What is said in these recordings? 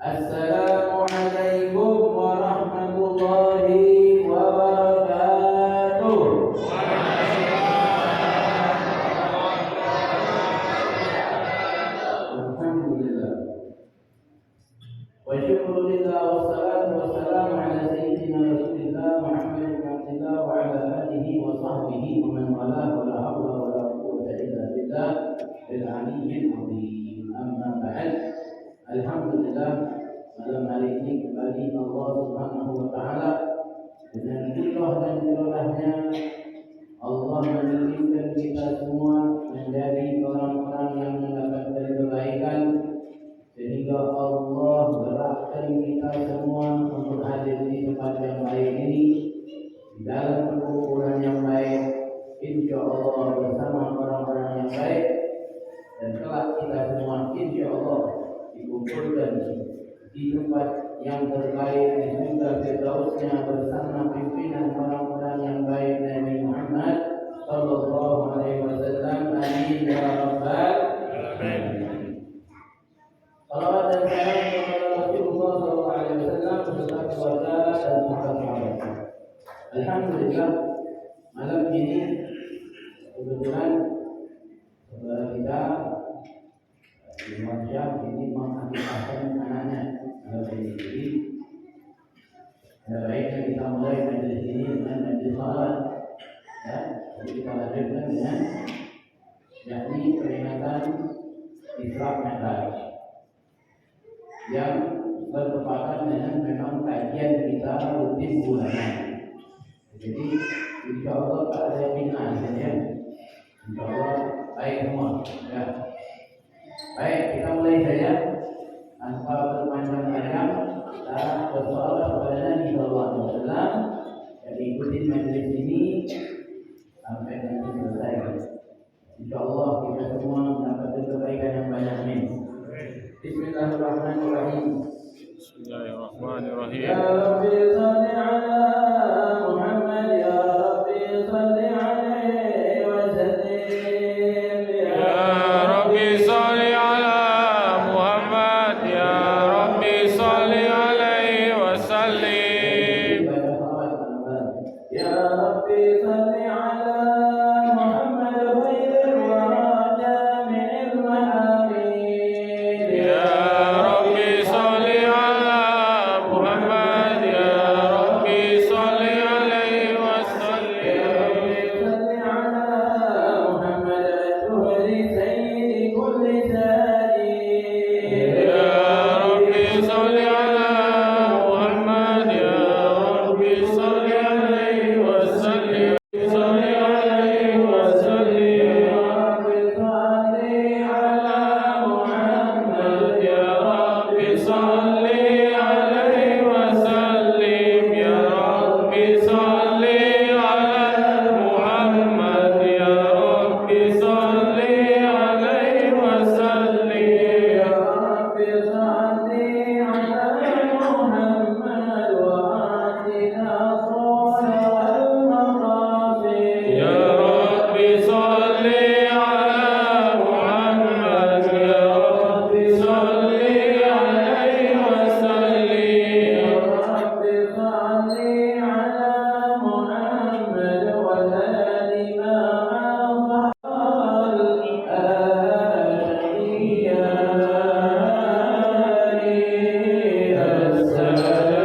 Assalamualaikum warahmatullahi wabarakatuh. Alhamdulillah. Wa syukurillah wassalatu wassalamu ala sayyidina Rasulillah Muhammad bin Abdillah wa ala alihi wa sahbihi wa man wala wa la hawla wa la quwwata illa billah al-aliyyil azim. Amma ba'd. Alhamdulillah, malam hari ini kembali Allah Subhanahu wa taala dengan ridha dan ridhonya Allah mengirimkan kita semua menjadi orang-orang yang mendapatkan kebaikan, sehingga Allah gerakkan kita semua untuk hadir di tempat yang baik ini, di dalam perkumpulan yang baik, insya Allah bersama orang-orang yang baik, dan kelak kita semua insya Allah dikumpulkan di tempat yang terbaik di surga Firdausnya bersama pimpinan orang-orang yang baik Nabi Muhammad sallallahu alaihi wasallam. Amin ya rabbal alamin. Salawat dan salam kepada Rasulullah sallallahu alaihi wasallam beserta keluarga dan sahabat-sahabat. Alhamdulillah, malam ini kebetulan saudara kita Imam Syah ini mengaktifkan anaknya dalam ini. Ada baiknya kita mulai majelis ini dengan majelis salat, ya. Jadi kita lanjutkan dengan yakni peringatan Isra Mi'raj yang bertepatan dengan memang kajian kita rutin bulanan. Jadi insya Allah tak ada bina saja. Insya Allah baik semua. Ya. Baik, kita mulai saja tanpa berpanjang-panjang. Kita bersoal kepada Nabi Sallallahu Alaihi Wasallam. Jadi ikuti majelis ini sampai nanti selesai. Insya Allah kita semua mendapatkan kebaikan yang banyak. Amin. Bismillahirrahmanirrahim. Bismillahirrahmanirrahim. Ya Rabbi salli ala Muhammad, ya Rabbi salli alaihi wa sallim. Ya Rabbi salli ala Muhammad, ya Rabbi salli alaihi wa sallim. Ya Rabbi salli ala Muhammad khairil wara jami'il mahamid. Ya Rabbi salli ala Muhammad, ya Rabbi salli alaihi wa sallim. salli ala Muhammad al-Zuhri sayyidi kulli sadi. Ya Rabbi salli ala Muhammad, ya Rabbi salli alaihi wa sallim. Salli alaihi wa sallim. Ya Rabbi salli ala Muhammad. Ya Rabbi salli ala Muhammad, ya Rabbi salli alaihi wa sallim. Ya Rabbi salli ala Muhammad wa atina as-salata wal maqasid. Ya Rabbi salli ala Muhammad, ya Rabbi salli alaihi wa sallim. Ya Rabbi salli ala Muhammad wa ali ma al-ashriyah.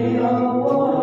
اللهم صل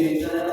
Ya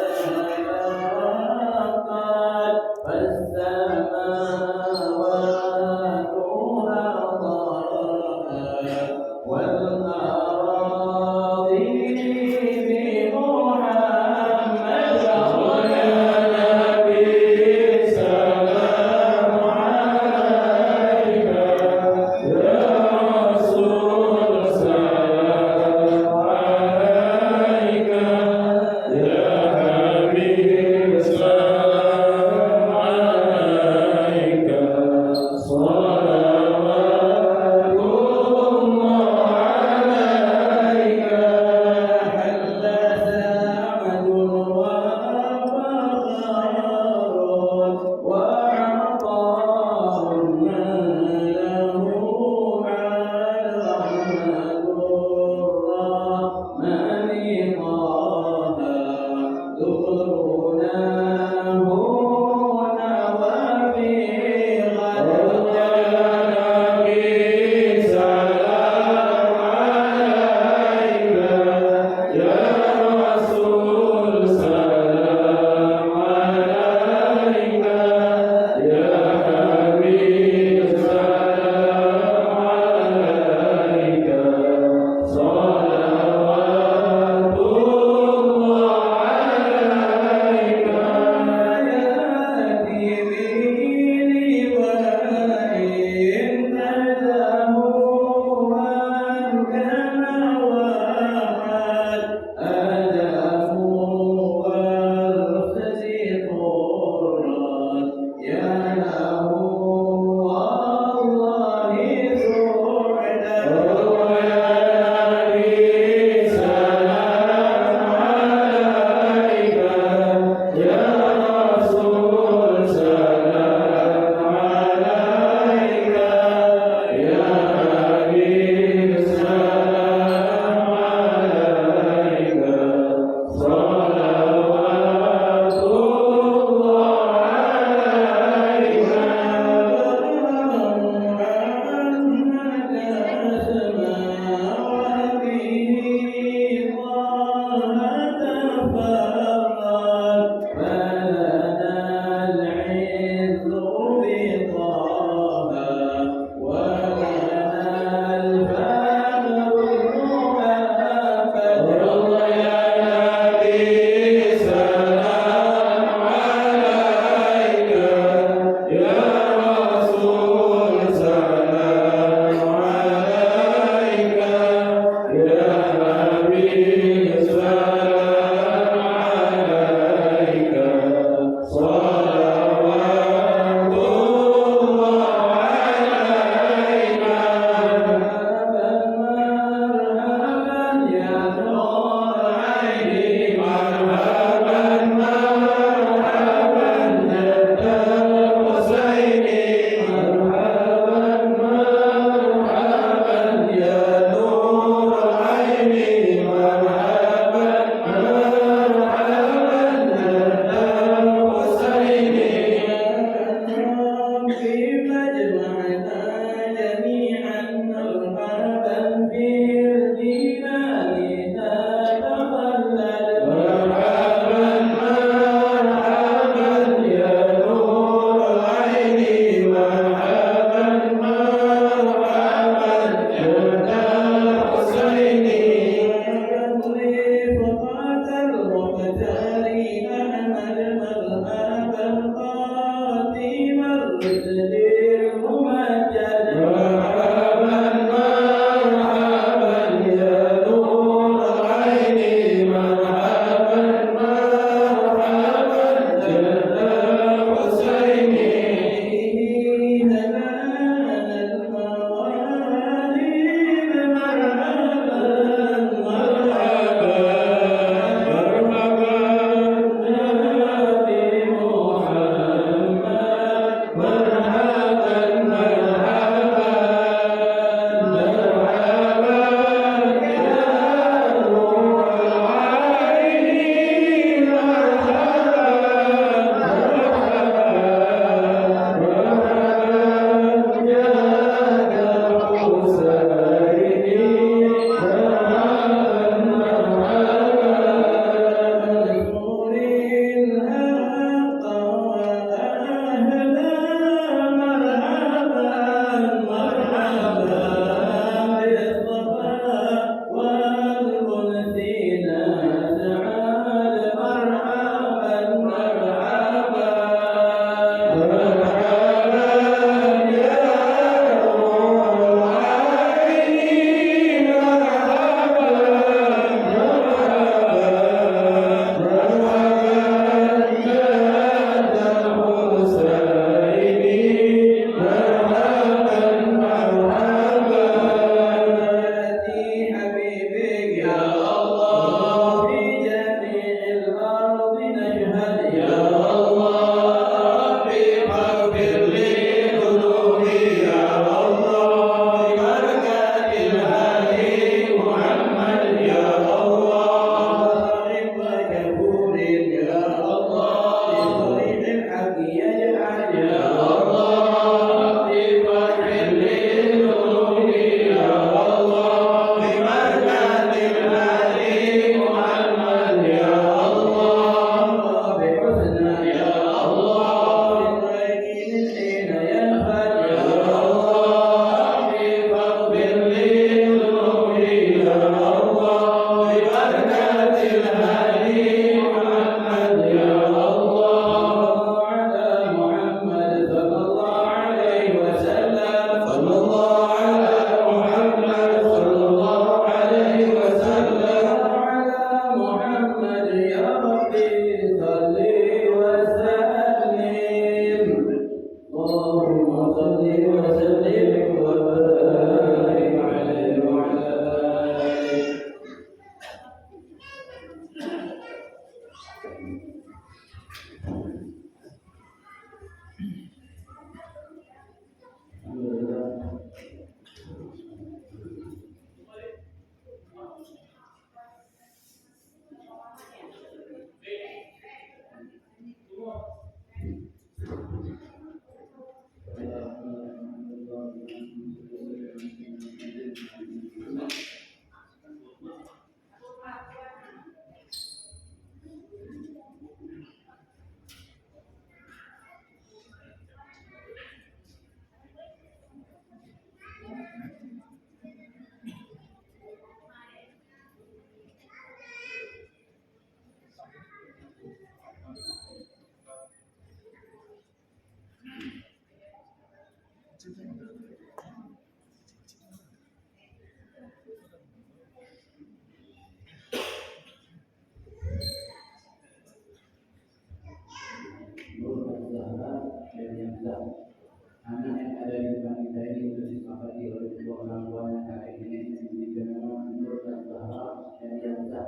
Anak yang ada di depan kita ini sudah disepakati oleh kedua orang tuanya kakek nenek yang diberikan nama Nur dan Zahra dan Yansa.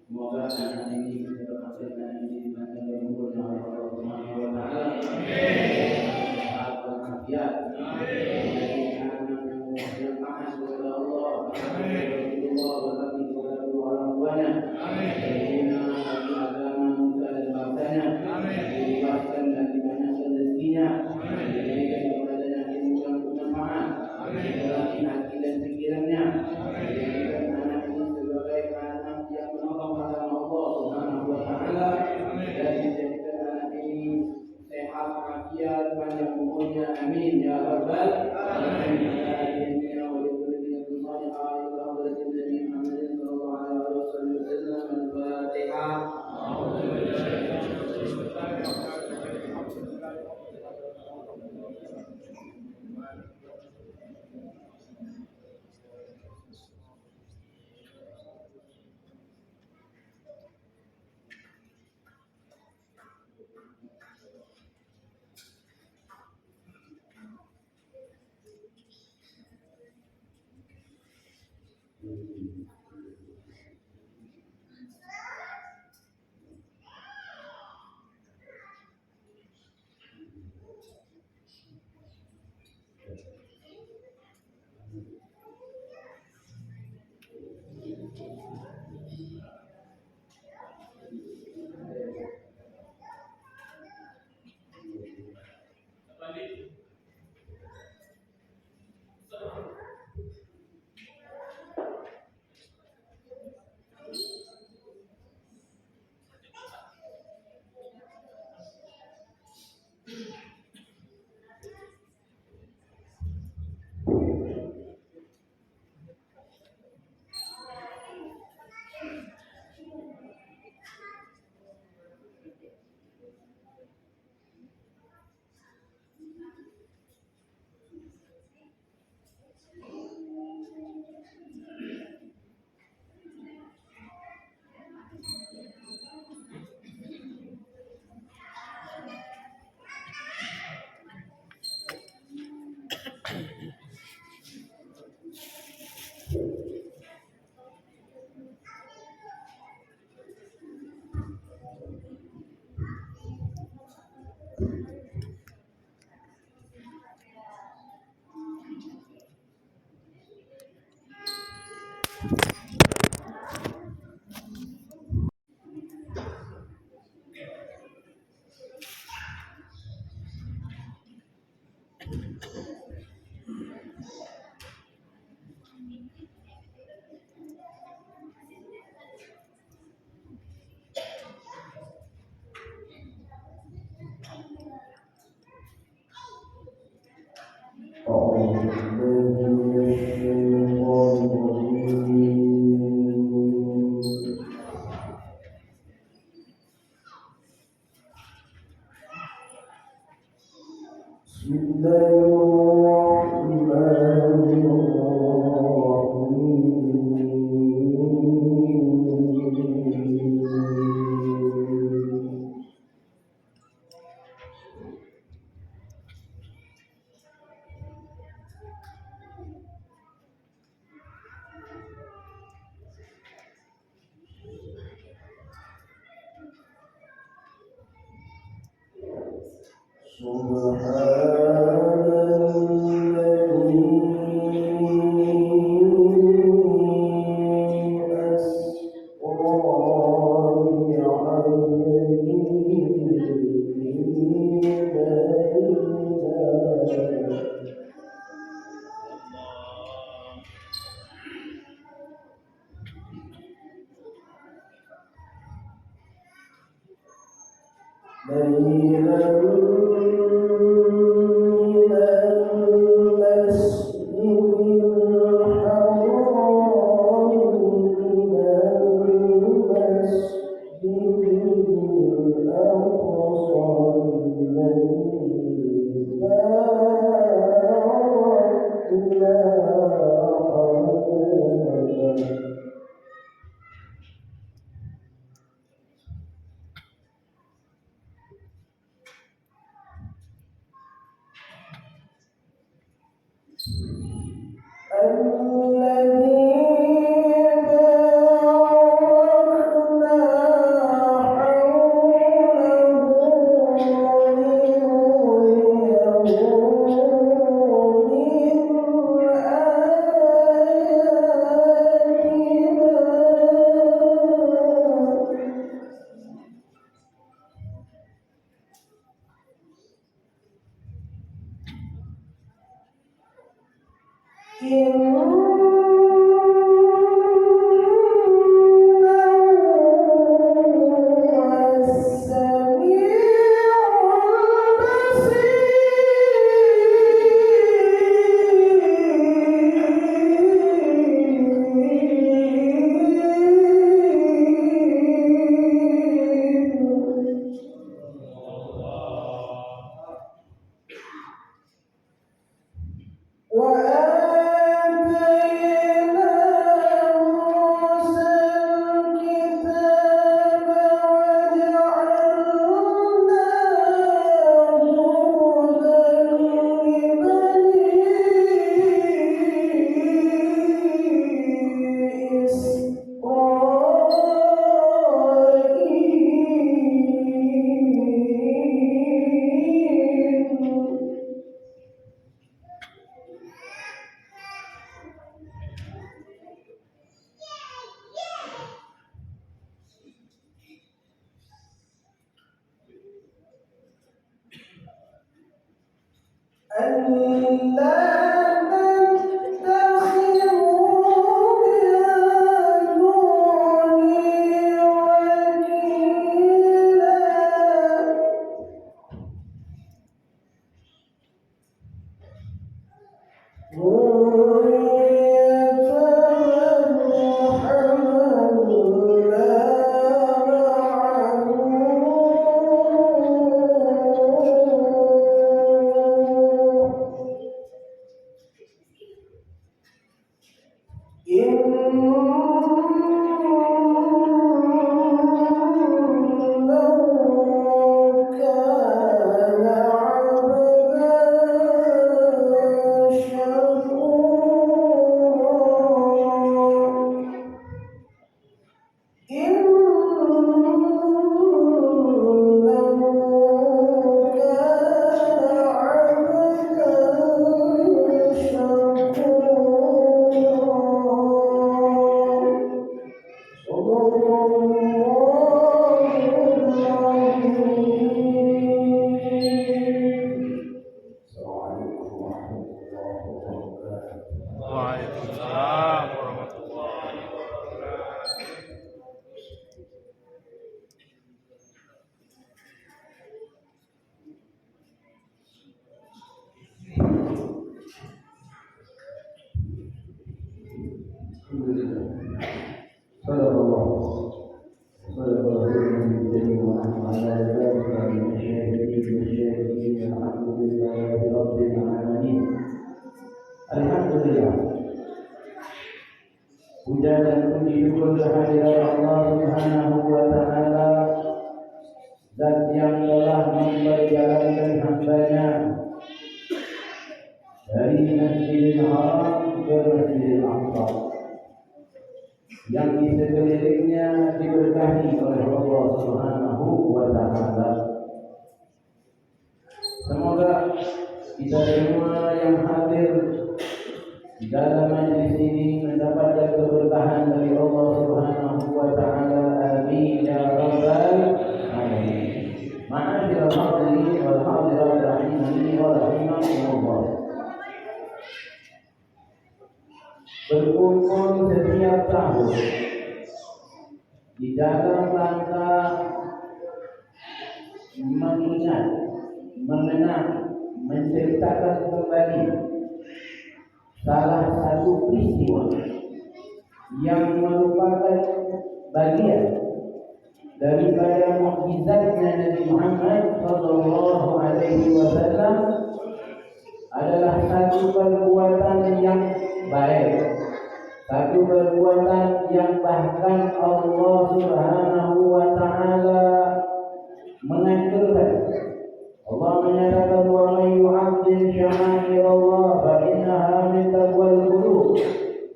Semoga anak ini bisa terhasilkan ini dipandang berumurnya oleh Allah Subhanahu wa Ta'ala. Sehat walafiat. Menjadi anak yang taat kepada Allah. Rasulullah berbakti kepada kedua orang tuanya. Berguna bagi agama nusa dan bangsanya. Dibebaskan dan dibanyakkan rezekinya. Diberikan kepadanya ilmu yang bermanfaat. Dikurangi hati dan pikirannya. Dijadikan anak ini sebagai anak yang menolong agama Allah Subhanahu wa Ta'ala. Dan dijadikan anak ini sehat, walafiat, panjang umurnya. Amin ya rabbal alamin. Alhamdulillah. Puja dan puji syukur kehadirat Allah Subhanahu wa taala, Zat yang telah memperjalankan hamba-Nya dari Masjidil Haram ke Masjidil Aqsa, yang di sekelilingnya diberkahi oleh Allah Subhanahu wa taala. kita semua yang hadir di dalam majlis ini mendapatkan keberkahan dari Allah Subhanahu wa taala. Amin ya rabbal alamin. Ma'asyiral hadirin wal hadirat rahimani wa rahimakumullah. Berkumpul setiap tahun di dalam rangka mengingat, mengenang, menceritakan kembali salah satu peristiwa yang merupakan bagian daripada mukjizatnya Nabi Muhammad sallallahu alaihi wasallam, adalah satu perbuatan yang baik, satu perbuatan yang bahkan Allah Subhanahu wa taala menganjurkan. Allah menyatakan, wa may yu'azzim sya'airallah fa innaha min taqwal qulub.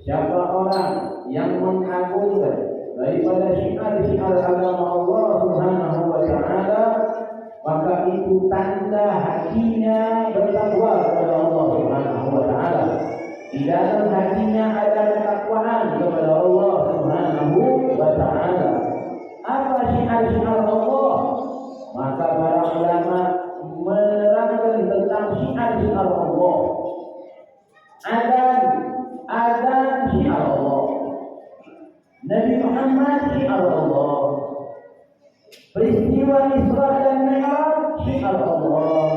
Siapa orang yang mengagungkan daripada syiar-syiar agama Allah Subhanahu wa taala, maka itu tanda hatinya bertakwa kepada Allah Subhanahu wa taala. Di dalam hatinya ada ketakwaan kepada Allah Subhanahu wa taala. Apa syiar-syiar Allah? Maka para ulama menerangkan tentang syiar-syiar Allah. Azan syiar Allah. Nabi Muhammad syiar Allah. Peristiwa Isra dan Mi'raj syiar Allah.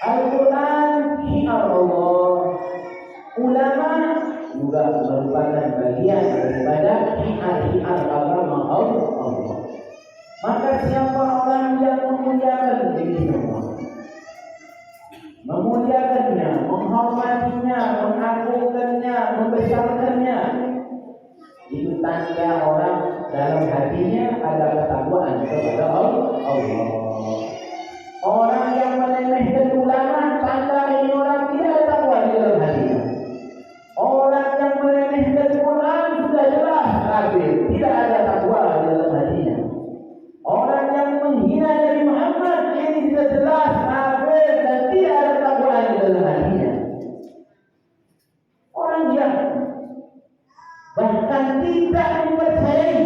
Al-Quran syiar Allah. Ulama juga merupakan bagian daripada syiar-syiar agama Allah. Maka siapa orang yang memuliakan ini semua, memuliakannya, menghormatinya, mengagungkannya, membesarkannya, itu tanda orang dalam hatinya ada ketakwaan kepada Allah. Orang yang meremehkan ulama, tanda ini orang tidak ada takwa di dalam hatinya. Orang yang meremehkan Quran sudah jelas kafir, tidak ada takwa di dalam hatinya. Orang yang menghina Nabi Muhammad ini sudah jelas kafir dan tidak ada takwa di dalam hatinya. Orang yang bahkan tidak mempercayai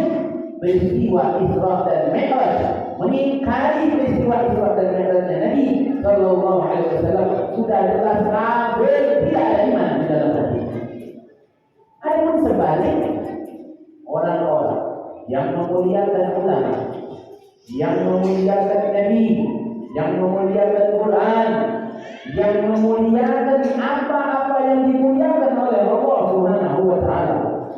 peristiwa Isra dan Mi'raj, mengingkari peristiwa Isra dan Mi'raj Nabi sallallahu alaihi wasallam, sudah jelas kafir, tidak ada iman di dalam hatinya. Adapun sebaliknya, orang-orang yang memuliakan ulama, yang memuliakan Nabi, yang memuliakan Quran, yang memuliakan apa-apa yang dimuliakan oleh Allah Subhanahu wa taala,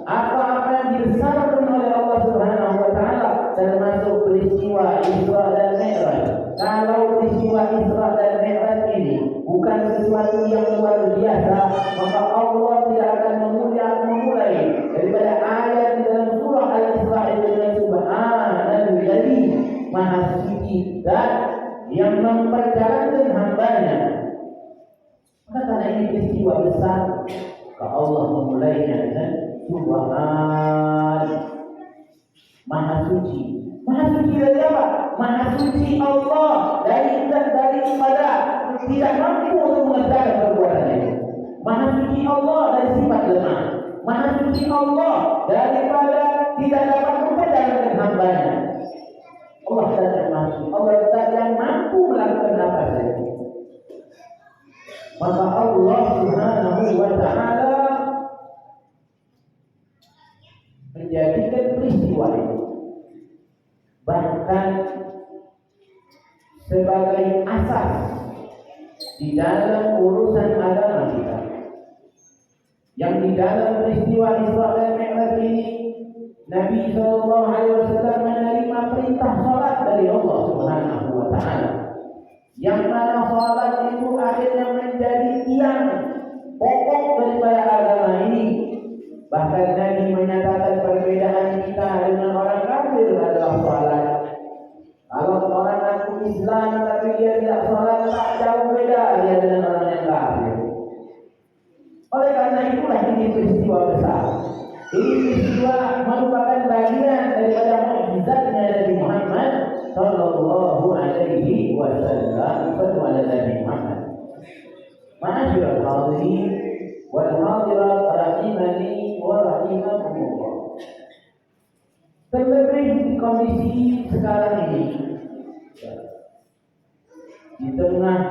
apa-apa yang dibesarkan oleh Allah Subhanahu wa taala, termasuk peristiwa Isra dan Mi'raj. Kalau peristiwa Isra dan Mi'raj ini bukan sesuatu yang luar biasa, maka Allah tidak akan memulai daripada ayat di dalam surah Al-Isra dengan Subhanalladzi Maha Suci dan yang memperjalankan hambanya. Maka karena ini peristiwa besar, maka Allah memulainya dengan Subhan Maha Suci. Maha Suci dari apa? Maha Suci Allah dari ibadah, tidak mampu untuk mengerjakan perbuatannya. Maha Suci Allah dari sifat lemah. Maha Suci Allah daripada tidak dapat memperjalankan hambanya. Allah tidak mampu. Allah tidak mampu melakukan apa saja. Maka Allah Subhanahu wa taala menjadikan peristiwa itu bahkan sebagai asas di dalam urusan agama kita. Yang di dalam peristiwa Isra dan Mi'raj ini, Nabi sallallahu alaihi wasallam menerima perintah salat dari Allah Subhanahu wa taala. Yang mana salat itu akhirnya menjadi tiang pokok daripada agama ini. Bahkan Nabi menyatakan perbedaan kita dengan orang kafir adalah salat. Kalau orang ngaku Islam tapi dia tidak salat, tak jauh beda dia dengan orang yang kafir. Oleh karena itulah ini peristiwa besar. Ini peristiwa merupakan bagian daripada mukjizatnya Nabi Muhammad sallallahu alaihi wasallam. Kepada Nabi Muhammad Ma'asyiral hadirin wal hadirat rahimani wa rahimakumullah. Terlebih di kondisi sekarang ini, di tengah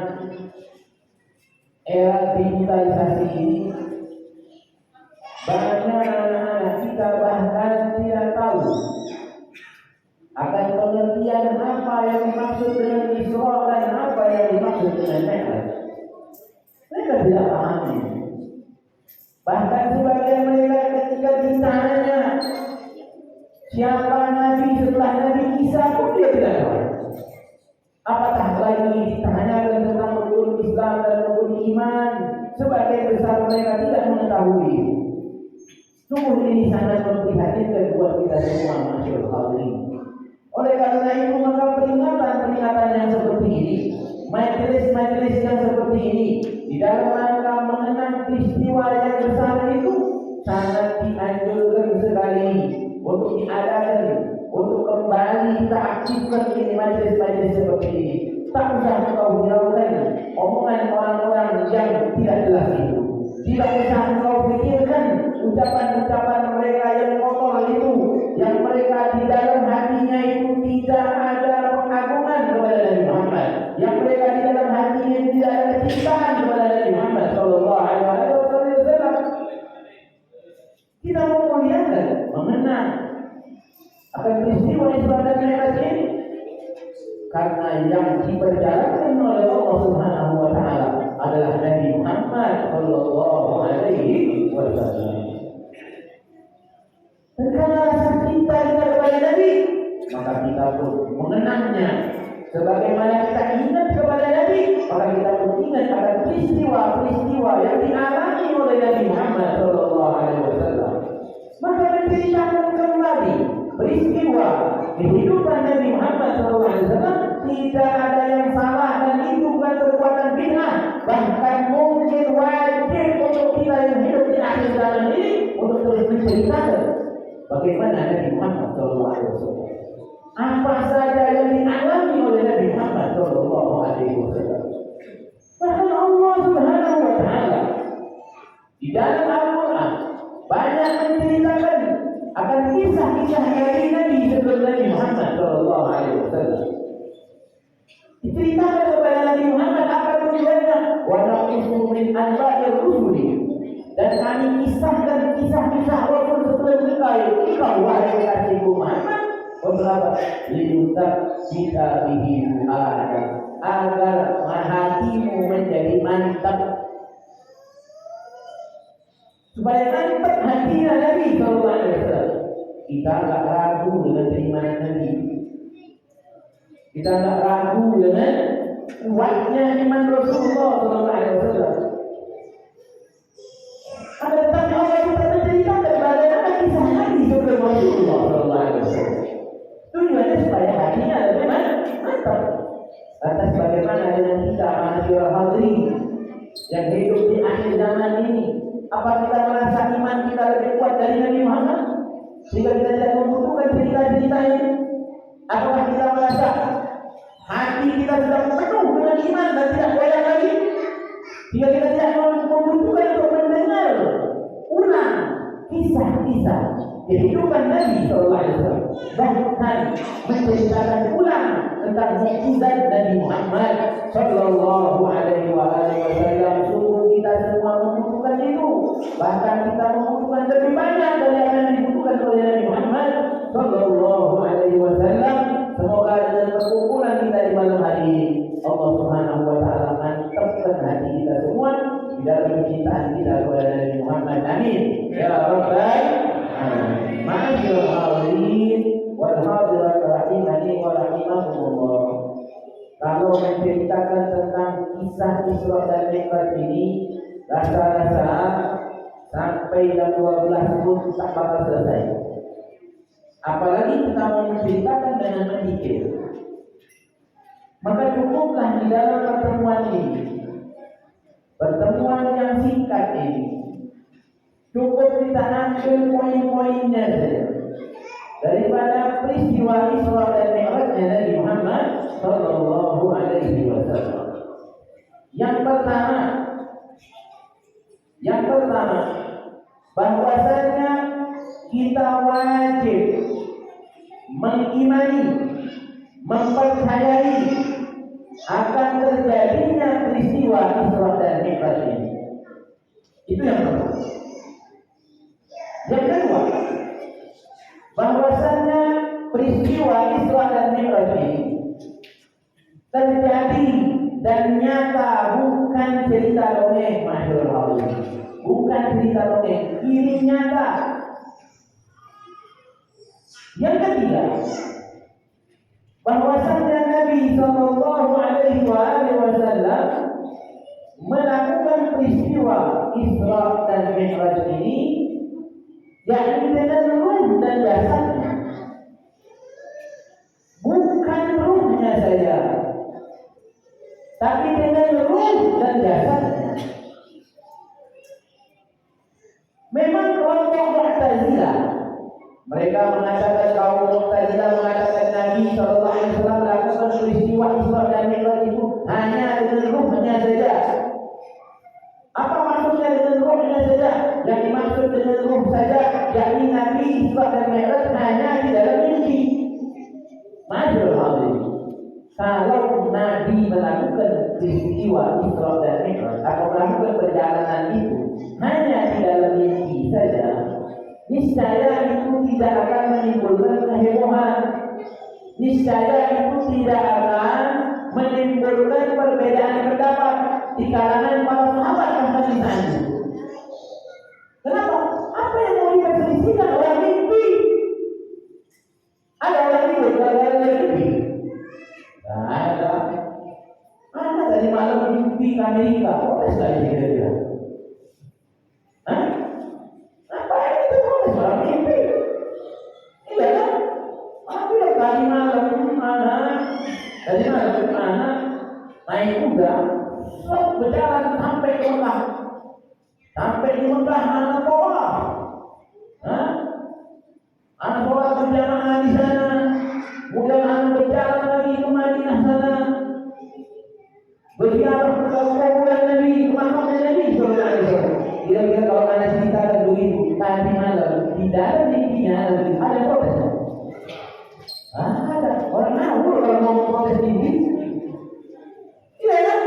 era digitalisasi ini, banyak anak-anak kita bahkan tidak tahu akan pengertian apa yang dimaksud dengan Isra dan apa yang dimaksud dengan Mi'raj. Mereka tidak paham ini. Bahkan sebagian mereka ketika ditanya siapa Nabi setelah Nabi Isa pun dia tidak tahu. Apatah lagi ditanyakan tentang rukun Islam dan rukun iman, sebagian besar mereka tidak mengetahui. Sungguh ini sangat memprihatinkan buat kita semua, masyaallah hadirin. Oleh karena itu maka peringatan yang seperti ini, majelis yang seperti ini, di dalam rangka mengenang peristiwa yang besar itu sangat dianjurkan sekali untuk diadakan, untuk kembali kita aktifkan ini majelis seperti ini. Tak usah kau hiraukan omongan orang-orang yang tidak jelas itu. Tidak usah kau pikirkan ucapan-ucapan mereka yang kotor itu, yang mereka di dalam hatinya itu tidak ada pengagungan kepada Nabi Muhammad, yang mereka di dalam hatinya tidak ada kecintaan kepada Nabi Muhammad Sallallahu Alaihi Wasallam. Kita memuliakan, mengenang akan peristiwa Isra dan Mi'raj ini, karena yang diperjalankan oleh Allah Subhanahu Wa Taala adalah Nabi Muhammad Sallallahu Alaihi Wasallam. Dan karena rasa cinta kita kepada Nabi, maka kita pun mengenangnya. Sebagaimana kita ingat kepada Nabi, maka kita pun ingat akan peristiwa-peristiwa yang dialami oleh Nabi Muhammad Sallallahu Alaihi Wasallam. Maka menceritakan kembali peristiwa kehidupan Nabi Muhammad Sallallahu Alaihi Wasallam tidak ada yang salah dan itu bukan perbuatan bid'ah. Bahkan mungkin wajib untuk kita yang hidup di akhir zaman ini untuk terus menceritakan bagaimana Nabi Muhammad Sallallahu Alaihi Wasallam, apa saja yang dialami oleh Nabi Muhammad Sallallahu Alaihi Wasallam. Bahkan Allah Subhanahu Wa Taala di dalam Al-Quran banyak menceritakan akan kisah-kisah dari Nabi sebelum Nabi Muhammad Sallallahu Alaihi Wasallam. Diceritakan kepada Nabi Muhammad apa tujuannya, wa naqisu min anba'ir rusuli, dan kami kisahkan kisah-kisah Rasul sebelum engkau wahai kekasihku Muhammad, untuk apa? Liutak kita bihi agar hatimu menjadi mantap, supaya mantap hatinya Nabi Sallallahu Alaihi Wasallam. Kita tak ragu dengan keimanan Nabi. Kita tak ragu dengan kuatnya iman Rasulullah Sallallahu Alaihi Wasallam. Akan tetapi Allah kita menceritakan bagaimana kisah Nabi sebelum Rasulullah Sallallahu Alaihi Wasallam. Tujuannya supaya hatinya lebih mantap. Atas bagaimana dengan kita masyarakat hadirin yang hidup di akhir zaman ini, apa kita merasa iman kita lebih kuat dari Nabi Muhammad sehingga kita tidak membutuhkan cerita-cerita ini? Apakah kita merasa hati kita sudah penuh dengan iman dan tidak goyang lagi sehingga kita tidak membutuhkan untuk mendengar ulang kisah-kisah kehidupan Nabi Sallallahu Alaihi Wasallam, bahkan menceritakan ulang tentang mukjizat Nabi Muhammad Sallallahu Alaihi Wasallam? Sungguh kita semua membutuhkan itu. Bahkan kita membutuhkan lebih banyak dari apa yang dibutuhkan oleh Nabi Muhammad Sallallahu Alaihi Wasallam. Semoga dengan perkumpulan kita di malam hari ini, Allah Subhanahu Wa Taala mantapkan hati kita semua di dalam kecintaan kita kepada Nabi Muhammad. Amin ya Rabbal Alamin. Ma'asyiral hadirin wal hadirat rahimani wa rahimakumullah. Kalau menceritakan tentang kisah Isra dan Mi'raj ini, rasa-rasa sampai jam 12 pun tak bakal selesai. Apalagi kita mau menceritakan dengan mendikir. Maka cukuplah di dalam pertemuan ini, pertemuan yang singkat ini, cukup kita ambil poin-poinnya saja daripada peristiwa Isra dan Mi'rajnya Nabi Muhammad Sallallahu Alaihi Wasallam. Yang pertama, mengimani, mempercayai akan terjadinya peristiwa Isra dan Mi'raj ini. Itu yang pertama. Yang kedua, bahwasannya peristiwa Isra dan Mi'raj ini terjadi dan nyata, bukan cerita dongeng, masyaallah hadirin. Bukan cerita dongeng, ini nyata. Yang ketiga, bahwasannya Nabi Sallallahu Alaihi Wasallam melakukan peristiwa Isra dan Mi'raj ini, yakni dengan ruh dan jasadnya, bukan ruhnya saja, tapi dengan ruh dan jasadnya. Memang kelompok Mu'tazilah, mereka mengatakan, kaum Mu'tazilah mengatakan Nabi Sallallahu Alaihi Wasallam melakukan peristiwa Isra dan Mi'raj itu hanya dengan ruhnya saja. Apa maksudnya dengan ruhnya saja? Yang dimaksud dengan ruh saja, yakni Nabi Isra dan Mi'raj hanya di dalam mimpi. Masyaallah hadirin. Kalau Nabi melakukan peristiwa Isra dan Mi'raj atau melakukan perjalanan itu hanya di dalam mimpi saja, niscaya itu tidak akan menimbulkan kehebohan. Niscaya itu tidak akan menimbulkan perbedaan pendapat di kalangan para sahabat yang beriman. Kenapa? Apa yang mau diperselisihkan orang mimpi? Ada orang mimpi, gara-gara dia mimpi. Nah, ada. Mana tadi malam mimpi ke Amerika? Protes lagi kira-kira. Hah? Apa itu protes orang mimpi? Iya kan? Tapi tadi malam mana? Tadi malam mana? Naik kuda, berjalan sampai ke Mekah. Sampai di Mekah anak sholat. Anak sholat berjamaah di sana. Kemudian anak berjalan lagi ke Madinah sana. Berziarah ke kuburan Nabi, ke makamnya Nabi sallallahu alaihi wasallam. Kira-kira kalau anak ceritakan begitu tadi malam, di dalam mimpinya ada protes. Ada orang ngawur kalau mau protes mimpi. Iya kan?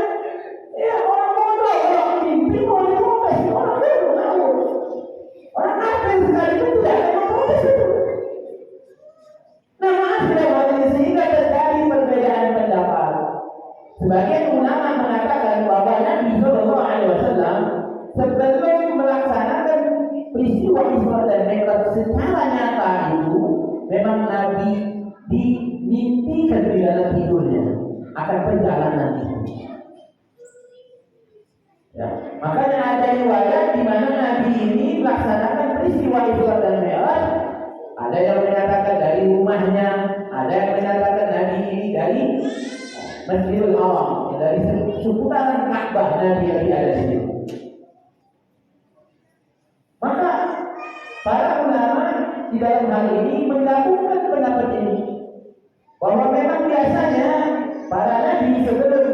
Ya orang bodoh kalau mimpi mau protes, orang bodoh ngawur. Orang kafir sekalipun tidak akan protes itu. Nah, maaf sehingga terjadi perbedaan pendapat. Sebagian ulama mengatakan bahwa Nabi Sallallahu Alaihi Wasallam sebelum melaksanakan peristiwa Isra dan Mi'raj secara nyata itu, memang Nabi dimimpikan di dalam tidurnya akan perjalanan itu. Ya, makanya ada riwayat di mana Nabi ini melaksanakan peristiwa Isra dan Mi'raj. Ada yang menyatakan dari rumahnya, ada yang menyatakan Nabi ini dari Masjidil Haram, dari seputaran Ka'bah Nabi yang ada di situ. Maka para ulama di dalam hal ini menggabungkan pendapat ini, bahwa memang biasanya para nabi sebelum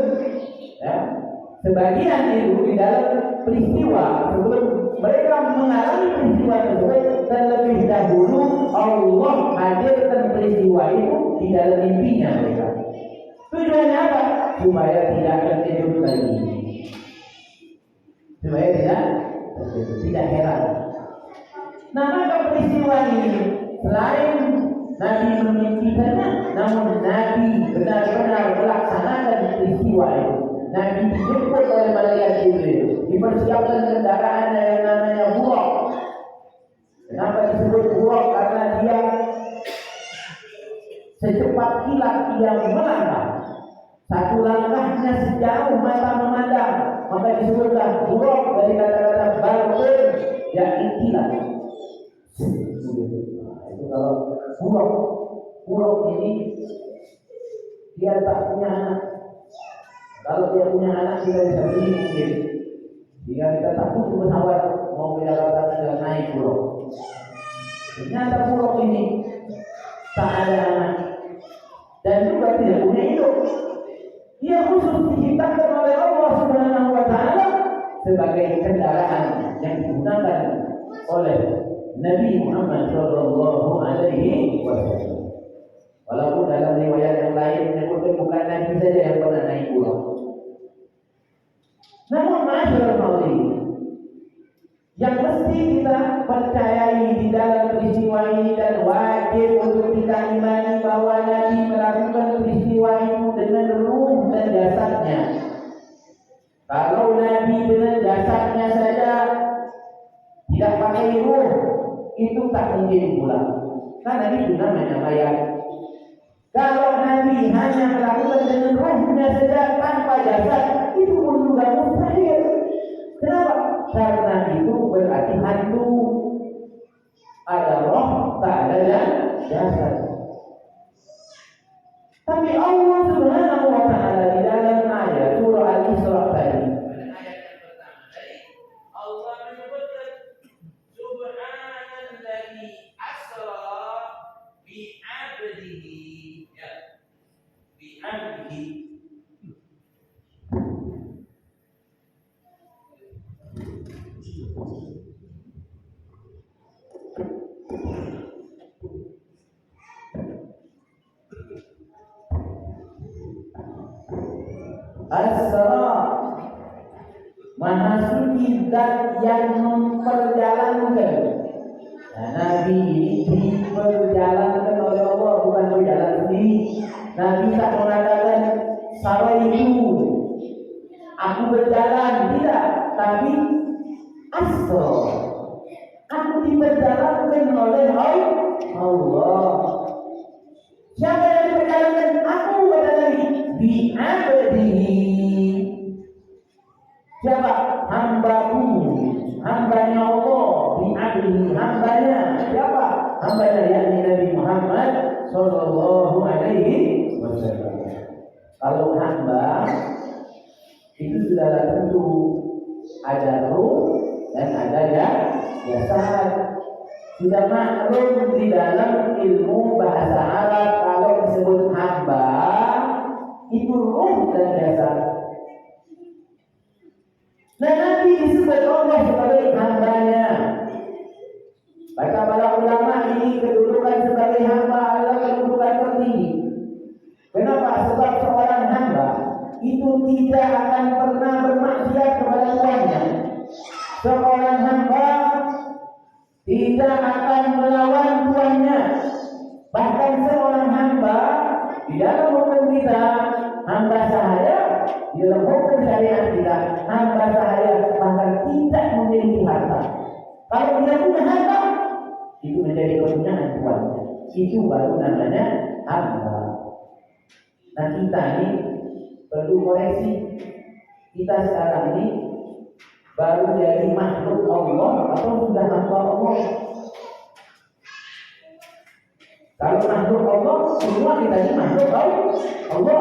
sebagian itu di dalam peristiwa, sebelum mereka mengalami peristiwa tersebut, dan lebih dahulu Allah hadirkan peristiwa itu di dalam mimpinya mereka. Tujuannya apa? Supaya tidak terkejut lagi. Supaya tidak heran. Nah, maka peristiwa ini selain Nabi memimpikannya, namun Nabi benar-benar melaksanakan peristiwa itu. Nabi dijemput oleh malaikat Jibril, dipersiapkan kendaraan yang namanya buraq. Kenapa disebut buraq? Karena dia secepat kilat dia melangkah. Satu langkahnya sejauh mata memandang, maka disebutlah buraq dari kata-kata barqun, yakni kilat. Itu kalau buraq ini dia tak punya anak. Kalau dia punya anak, kita bisa beli mungkin. Jika kita takut pesawat mau ke Jakarta dengan naik buraq. Ternyata buraq ini tak ada anak dan juga tidak punya induk. Dia khusus diciptakan oleh Allah Subhanahu wa Ta'ala sebagai kendaraan yang digunakan oleh Nabi Muhammad Sallallahu Alaihi Wasallam. Walaupun dalam riwayat yang lain menyebutkan bukan Nabi saja yang pernah naik pulau. Namun ma'asyiral hadirin, yang mesti kita percayai di dalam peristiwa ini dan wajib untuk kita imani bahwa Nabi melakukan peristiwa itu dengan ruh dan jasadnya. Kalau Nabi dengan jasadnya saja tidak pakai ruh, itu tak mungkin pula. Karena itu namanya mayat. Kalau Nabi hanya melakukan dengan ruhnya saja tanpa jasad, itu pun juga mustahil. Kenapa? Karena itu berarti hantu. Ada roh, tak ada jasad. Tapi Allah Subhanahu wa Ta'ala di dalam ayat surah Al-Isra tadi, ayat yang pertama tadi, Allah menyebutkan Subhanalladzi asra bi 'abdihi, ya, bi 'abdihi. Asra, Maha Suci Zat yang memperjalankan. Nah, Nabi ini diperjalankan oleh Allah, bukan berjalan sendiri. Nabi tak mengatakan sawaitu, aku berjalan, tidak, tapi asra, aku diperjalankan oleh Allah. Siapa yang diperjalankan? Aku, kata Nabi, bi'abdihi. Siapa? Hambaku, hambanya Allah, bi'abdihi, hambanya. Siapa? Hambanya yakni Nabi Muhammad sallallahu alaihi wasallam. Kalau hamba itu sudah tentu ada ruh dan ada jasad. Sudah maklum di dalam ilmu bahasa Arab kalau disebut hamba itu ruh dan jasad. Nah, Nabi disebut Allah sebagai hambanya. Kata para ulama, ini kedudukan sebagai hamba adalah kedudukan tertinggi. Kenapa? Sebab seorang hamba itu tidak akan pernah bermaksiat kepada Tuhannya. Seorang hamba tidak akan melawan tuannya. Bahkan seorang hamba di dalam hukum kita, hamba sahaya di dalam hukum syariat kita, hamba sahaya bahkan tidak memiliki harta. Kalau dia punya harta, itu menjadi kepunyaan tuannya. Itu baru namanya hamba. Nah, kita ini perlu koreksi. Kita sekarang ini baru jadi makhluk Allah atau sudah hamba Allah? Kalau makhluk Allah, semua kita ini makhluk Allah.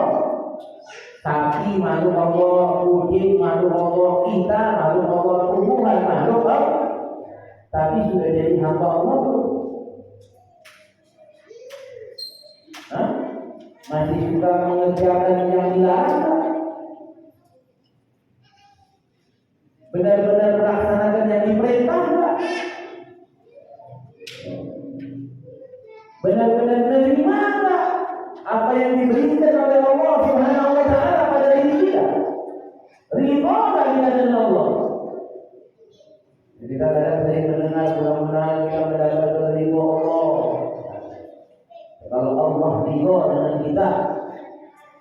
Sapi makhluk Allah, kucing makhluk Allah, kita makhluk Allah, tumbuhan makhluk Allah. Tapi sudah jadi hamba Allah belum? Masih suka mengerjakan yang dilarang? Benar-benar melaksanakan yang diperintah enggak? Benar-benar menerima enggak apa yang diberikan oleh Allah Subhanahu wa Ta'ala pada diri kita? Ridha enggak kita dengan Allah? Jadi kadang-kadang saya mendengar mudah-mudahan kita mendapatkan ridha Allah. Kalau Allah ridha dengan kita,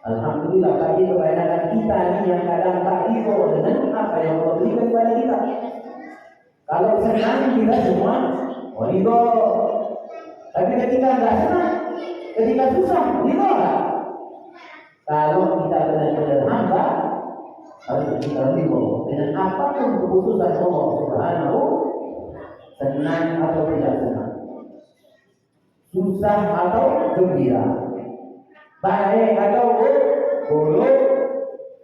alhamdulillah. Tapi kebanyakan kita ini yang kadang tak ridha dengan apa yang Allah berikan kepada kita. Kalau senang kita semua ridha. Tapi ketika tidak senang, ketika susah, ridha tak? Kalau kita benar-benar hamba, harus kita ridha dengan apapun keputusan Allah Subhanahu, senang atau tidak senang, susah atau gembira, baik atau buruk,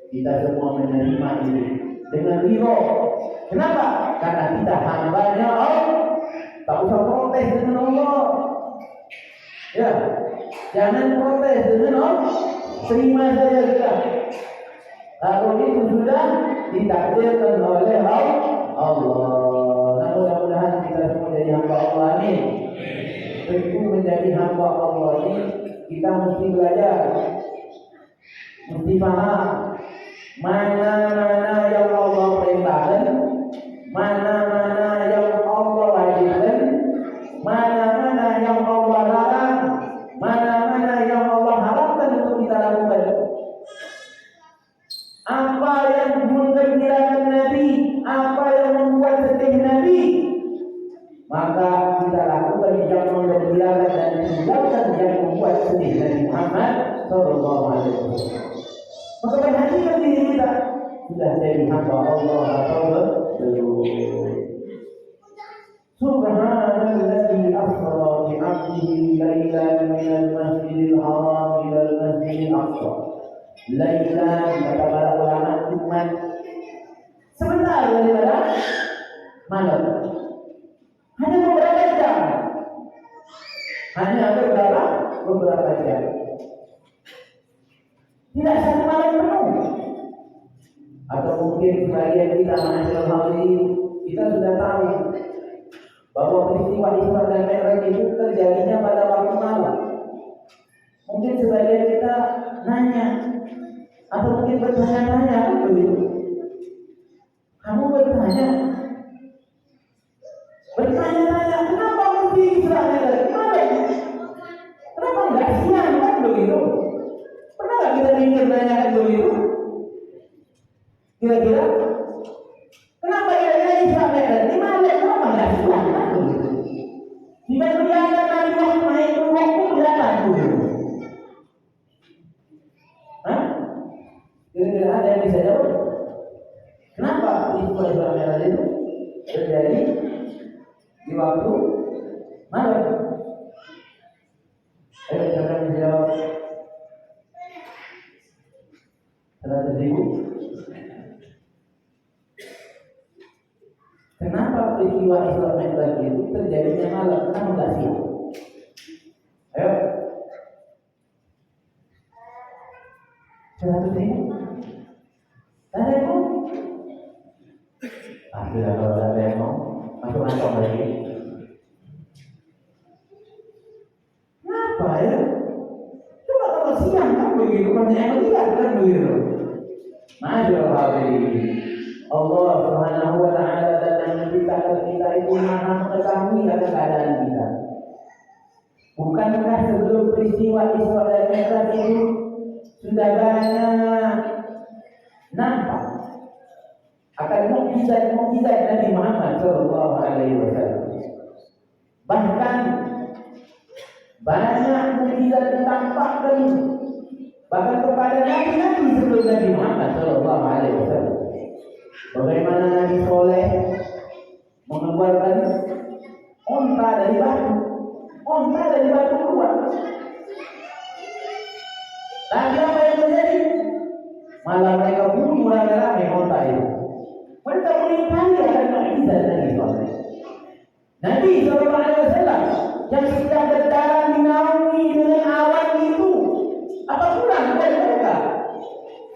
kita semua menerima ini dengan ridha. Kenapa? Karena kita hambanya Allah. Tak usah protes dengan Allah. Ya, jangan protes dengan Allah. Terima saja kita. Kalau itu sudah ditakdirkan oleh Allah. Nah, mudah-mudahan kita semua jadi hamba Allah. Amin. Itu menjadi hamba Allah ini kita mesti belajar, mesti paham mana-mana yang Allah perintahkan, mana-mana yang Allah wajibkan, mana-mana yang Allah larang, mana-mana yang Allah harapkan untuk kita lakukan. Apa yang menggembirakan Nabi, apa yang membuat sedih Nabi, maka kita lakukan yang menggembirakan dan tinggalkan yang membuat sedih Nabi Muhammad Sallallahu Alaihi Wasallam. Maka perhatikan diri kita sudah jadi hamba Allah atau belum. Subhanalladzi asra bi 'abdihi lailan minal masjidil haram ilal masjidil aqsa. Lailan kata para ulama cuma sebentar daripada malam. Hanya beberapa jam. Hanya beberapa jam. Tidak satu malam penuh. Atau mungkin sebagian kita masyarakat hadirin kita sudah tahu bahwa peristiwa Isra dan Mi'raj itu terjadinya pada waktu malam. Mungkin sebagian kita nanya atau mungkin bertanya-tanya begitu. Kamu bertanya, kenapa mesti Isra Mi'raj? Kenapa enggak siang kan begitu? Pernah nggak kita mikir nanyakan begitu? Kira-kira kenapa kira-kira Isra Mi'raj di malam? Kenapa nggak siang kan begitu? Jika kelihatan Nabi Muhammad itu waktu kelihatan begitu. Kira-kira ada yang bisa jawab? Kenapa peristiwa Isra Mi'raj itu terjadi di waktu malam? Ayo siapa yang bisa jawab? 100.000. Kenapa peristiwa Isra Mi'raj itu terjadinya malam? Kenapa nggak siang? Ayo. 100.000. Ada yang mau? Sudah kalau ada yang mau masuk kantong lagi. Kenapa ya? Coba kalau siang kan begitu, banyak yang lihat kan begitu. Masyaallah Allah Subhanahu wa taala dan menciptakan kita itu Maha mengetahui akan keadaan kita. Bukankah sebelum peristiwa Isra dan Mi'raj itu sudah banyak nampak akan mukjizat Nabi Muhammad Sallallahu Alaihi Wasallam. Bahkan banyak mukjizat ditampakkan bahkan kepada nabi-nabi sebelum Nabi Muhammad Sallallahu Alaihi Wasallam. Bagaimana Nabi Soleh mengeluarkan onta dari batu keluar. Tapi apa yang terjadi? Malah mereka bunuh rame-rame onta itu. Mereka mengingkari akan mukjizat Nabi Soleh. Nabi Sallallahu Alaihi Wasallam yang sedang berjalan dinaungi dengan awan itu, apa kurang dari mereka?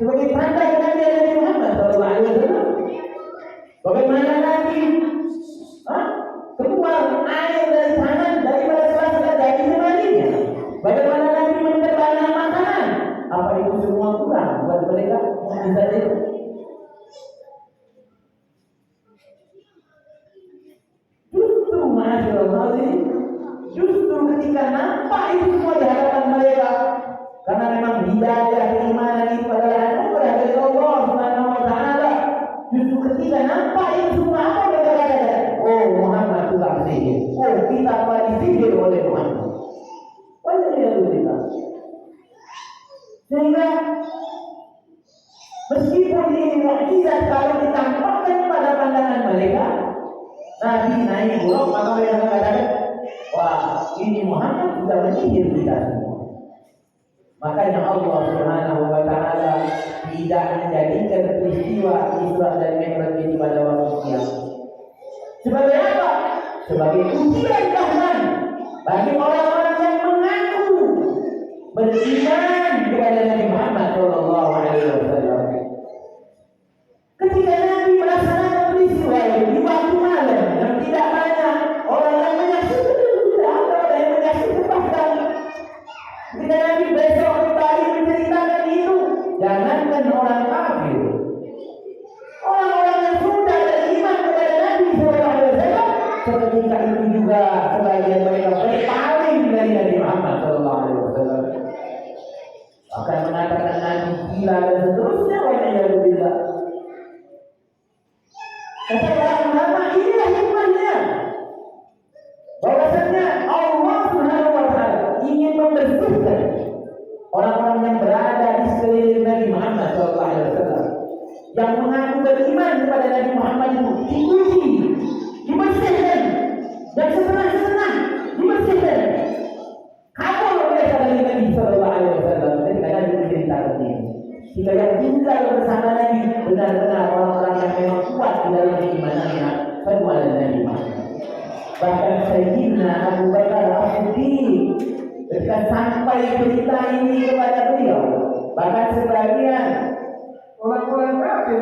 Sebagai tanda Nabi Muhammad Sallallahu Alaihi Wasallam. Bagaimana Nabi keluar air dari tangan daripada sela-sela daging kemarinnya? Bagaimana Nabi menerbangkan makanan? Apa itu semua kurang buat mereka mukjizat itu? Justru ketika nampak itu semua di hadapan mereka, karena memang hidayah keimanan itu adalah anugerah dari Allah Subhanahu wa taala. Justru ketika nampak itu semua, apa mereka katakan? Oh, Muhammad tukang sihir. Oh, kita disihir oleh Muhammad. Banyak yang kita. Sehingga meskipun ini mukjizat kalau ditampakkan pada pandangan mereka, Nabi naik buruk, maka mereka mengatakan, wah, ini Muhammad sudah menyihir kita semua. Makanya Allah Subhanahu wa taala tidak menjadikan peristiwa Isra dan Mi'raj ini pada waktu siang. Sebagai apa? Sebagai ujian bahkan bagi orang-orang yang mengaku beriman kepada Nabi Muhammad Sallallahu Alaihi Wasallam. Ketika Nabi melaksanakan peristiwa itu di waktu malam yang tidak banyak orang yang menyaksikan, tidak ada orang yang menyaksikan bahkan ketika dan orang kafir. Orang-orang yang sudah beriman kepada Nabi SAW, seketika itu juga sebagian mereka berpaling dari Nabi Muhammad SAW. Akan mengatakan Nabi gila dan seterusnya. Waliyahulillah. Kata para ulama, inilah hikmahnya. Bahwasanya Allah Subhanahu wa Ta'ala ingin membersihkan orang-orang yang berada di sekeliling Nabi Muhammad SAW, yang mengaku beriman kepada Nabi Muhammad itu diuji, dibersihkan, dan setengah-setengah dibersihkan. Kabur mereka dari Nabi SAW. Ketika Nabi menceritakan ini, jika yang tinggal bersama Nabi benar-benar orang-orang yang memang kuat di dalam keimanannya, kedua Nabi Muhammad. Bahkan Sayyidina Abu Bakar As-Siddiq ketika sampai cerita ini kepada beliau, bahkan sebagian orang-orang kafir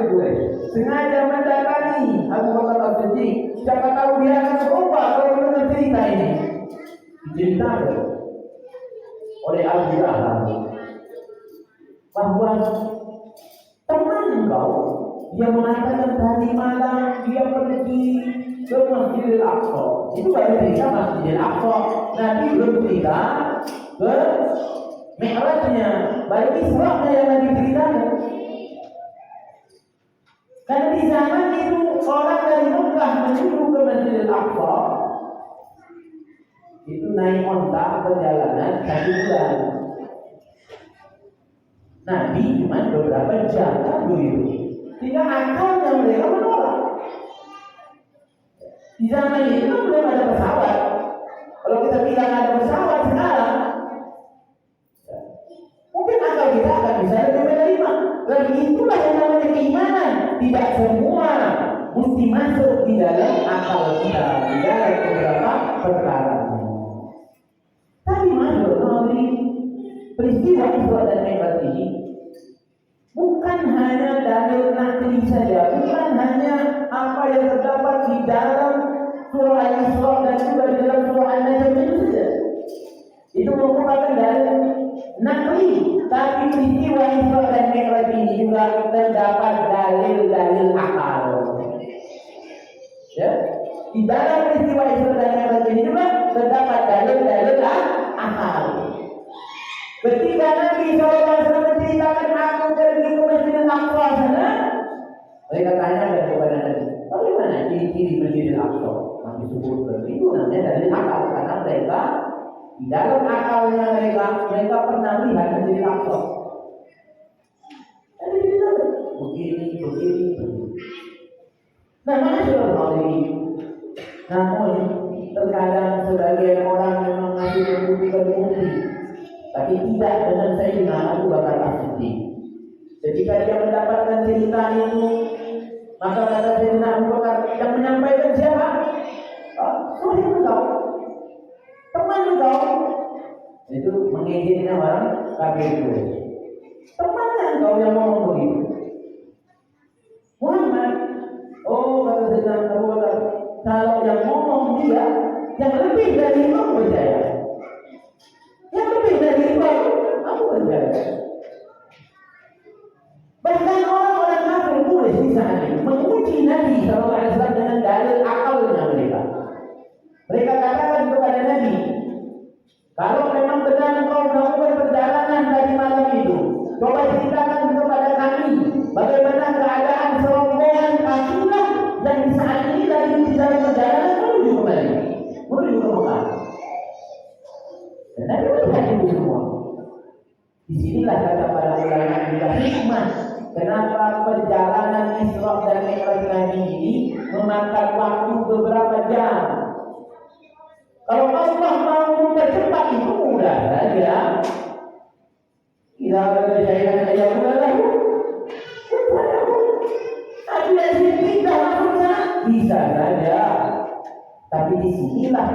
sengaja mendatangi Abu Bakar As-Siddiq. Siapa tahu dia akan berubah kalau mendengar cerita ini. Diceritakan oleh Abu Lahab bahwa teman kau dia mengatakan tadi malam dia pergi ke Masjidil Aqsa. Itu baru cerita Masjidil Aqsa. Nabi belum cerita ke Mi'rajnya, baru Isra'nya yang Nabi ceritakan. Karena di zaman itu orang dari Mekah menuju ke Masjidil Aqsa itu naik onta perjalanan 1 bulan. Nabi cuma beberapa jam dulu itu. Sehingga akalnya mereka menolak. Di zaman itu belum ada pesawat. Kalau kita bilang ada pesawat sekarang, mungkin akal kita akan bisa lebih menerima. Dan itulah yang namanya keimanan. Tidak semua mesti masuk di dalam akal kita, di dalam beberapa perkara. Tapi masuk melalui peristiwa Isra dan Mi'raj ini bukan hanya dalil nakli saja, bukan hanya apa yang terdapat di dalam surah Al-Isra dan juga di dalam surah An-Najm itu saja. Itu merupakan dalil nakli, tapi peristiwa Isra dan Mi'raj ini juga terdapat dalil-dalil akal. Ya, di dalam peristiwa Isra dan Mi'raj ini juga terdapat dalil-dalil akal. Ketika Nabi SAW menceritakan aku pergi ke Masjidil Aqsa sana, mereka tanya kepada Nabi, bagaimana ciri-ciri Masjidil Aqsa? Nabi sebut itu namanya dari akal, karena mereka di dalam akalnya mereka pernah lihat Masjidil Aqsa. Begini. Nah, namun terkadang sebagian orang memang masih membutuhkan bukti, tapi tidak dengan Sayyidina Abu Bakar As-Siddiq. Ketika dia mendapatkan cerita ini, maka kata Sayyidina Abu Bakar yang menyampaikan siapa? Suami engkau, teman engkau. Itu mengizinkan orang kafir itu. Temannya engkau yang ngomong begitu. Muhammad, kata Sayyidina Abu Bakar, kalau yang ngomong dia, yang lebih dari itu percaya. Yang lebih dari itu aku percaya. Bahkan orang-orang kafir tulis di sana menguji Nabi SAW dengan dalil akalnya mereka. Mereka katakan kepada Nabi, kalau memang benar engkau melakukan perjalanan dari malam itu, coba ceritakan kepada kami bagaimana keadaan serombongan kafilah yang di saat ini lagi di dalam perjalanan menuju ke Mekah. Dan Nabi melihat itu semua. Disinilah kata para ulama juga hikmah kenapa perjalanan Isra dan Mi'raj Nabi ini memakan waktu beberapa jam. Kalau Allah mau mempercepat itu mudah saja. Tidak ada syaitan saja mudah lalu. Tapi dari sini tidak maksudnya bisa saja. Tapi disinilah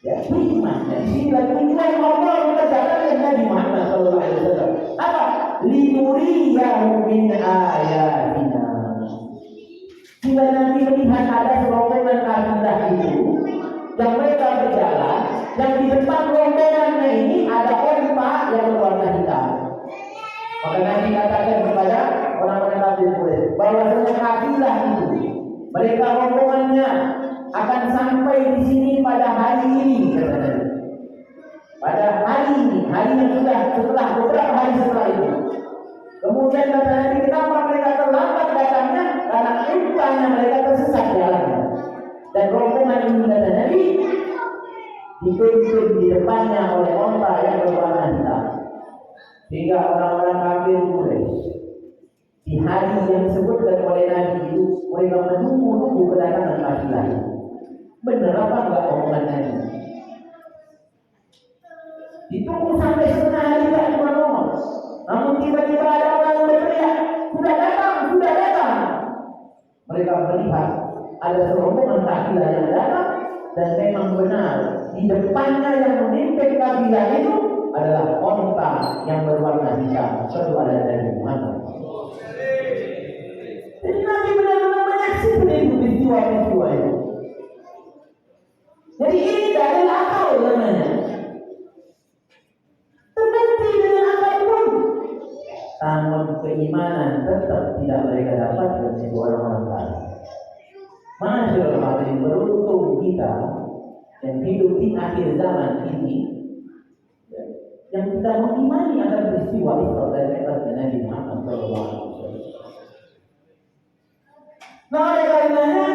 ya hikmahnya. Disinilah tujuan Allah mengajarkan Nabi Muhammad SAW. Apa? Linuriyahu min ayatina. Jika Nabi melihat ada serombongan kafilah itu yang mereka berjalan, yang di depan rombongannya ini ada onta yang berwarna hitam. Maka Nabi bahwasanya kafilah itu, mereka rombongannya akan sampai di sini pada hari ini, kata Nabi. Pada hari ini, hari yang sudah setelah beberapa hari setelah itu. Kemudian kata Nabi, kenapa mereka terlambat datangnya? Karena rupanya mereka tersesat jalannya. Dan rombongan ini, kata Nabi, dipimpin di depannya oleh onta yang berwarna hitam. Sehingga orang-orang kafir Quraisy di hari yang disebutkan oleh Nabi itu, mereka menunggu-nunggu kedatangan kafilah. Benar apa enggak omongan Nabi? Ditunggu sampai setengah hari tak ngomong. Namun tiba-tiba ada orang yang berteriak, sudah datang, sudah datang. Mereka melihat ada serombongan kafilah yang datang, dan memang benar di depannya yang memimpin kafilah itu adalah onta yang berwarna hitam. Sallallahu alaihi Muhammad. Jadi Nabi benar-benar menyaksikan itu peristiwa-peristiwa itu. Jadi ini dalil akal namanya. Terbukti dengan apapun. Namun keimanan tetap tidak mereka dapat dari orang-orang lain. Masyaallah, hadirin, beruntung kita yang hidup di akhir zaman ini, yang kita mengimani akan peristiwa Isra dan Mi'raj Nabi Muhammad SAW. Nah, oleh karenanya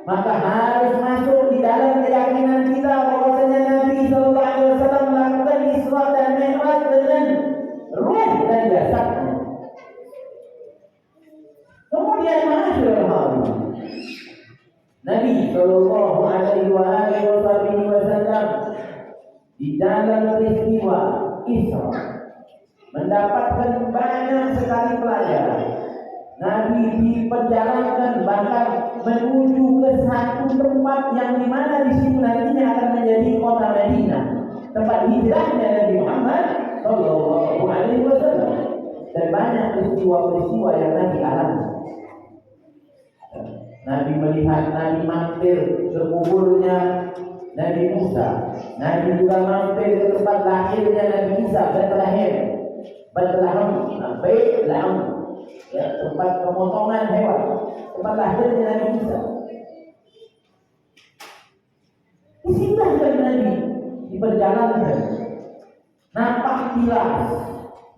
maka harus masuk di dalam keyakinan kita bahwasanya Nabi SAW melakukan Isra dan Mi'raj dengan ruh dan jasadnya. Kemudian masyaallah, Nabi Shallallahu Alaihi Wasallam di dalam peristiwa Isra mendapatkan banyak sekali pelajaran. Nabi diperjalankan bahkan menuju ke satu tempat yang dimana di situ nantinya akan menjadi kota Madinah, tempat hijrahnya Nabi Muhammad Shallallahu Alaihi Wasallam, dan banyak peristiwa-peristiwa yang Nabi alami. Nabi melihat, Nabi mampir ke kuburnya Nabi Musa. Nabi juga mampir ke tempat lahirnya Nabi Isa, Bethlehem, ya, tempat pemotongan hewan, tempat lahirnya Nabi Isa. Disitulah Nabi diperjalankan, nampak jelas,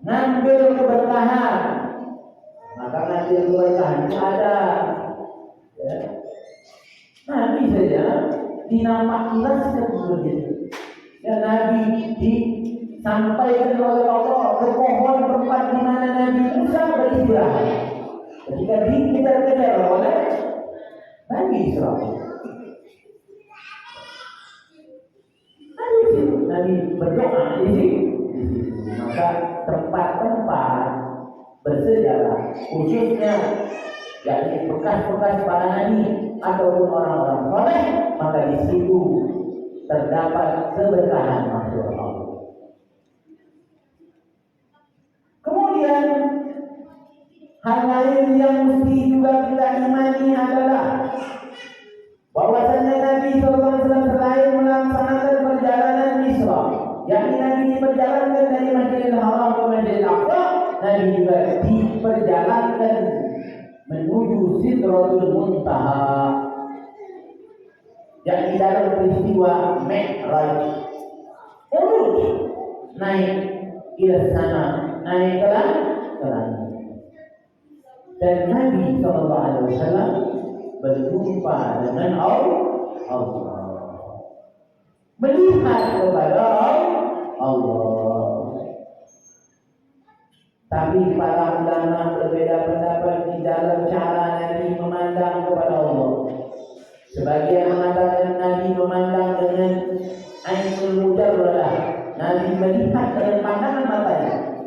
ngambil keberkahan. Maka ngambil keberkahan itu ada. Ya. Nabi saja dinampak jelaskan begitu. Ya, Nabi disampaikan oleh Allah ke pohon tempat di mana Nabi Musa beristirahat. Ketika dikejar-kejar oleh Nabi Israel. Nabi berdoa di situ. Maka tempat-tempat bersejarah khususnya yakni bekas-bekas para nabi ataupun orang-orang soleh, maka di situ terdapat keberkahan maksud Allah. Kemudian hal lain yang mesti juga kita imani adalah bahwasanya Nabi SAW selain melaksanakan perjalanan Isra, yakni Nabi diperjalankan dari Masjidil Haram ke Masjidil Aqsa, Nabi juga diperjalankan menuju Sidratul Muntaha, yakni dalam peristiwa Mi'raj, urut naik ke sana, naik ke langit. Dan Nabi SAW berjumpa dengan Allah, melihat kepada Allah. Tapi para ulama berbeda pendapat di dalam cara Nabi memandang kepada Allah. Sebagian mengatakan Nabi memandang dengan ainul mujarradah, Nabi melihat dengan pandangan matanya.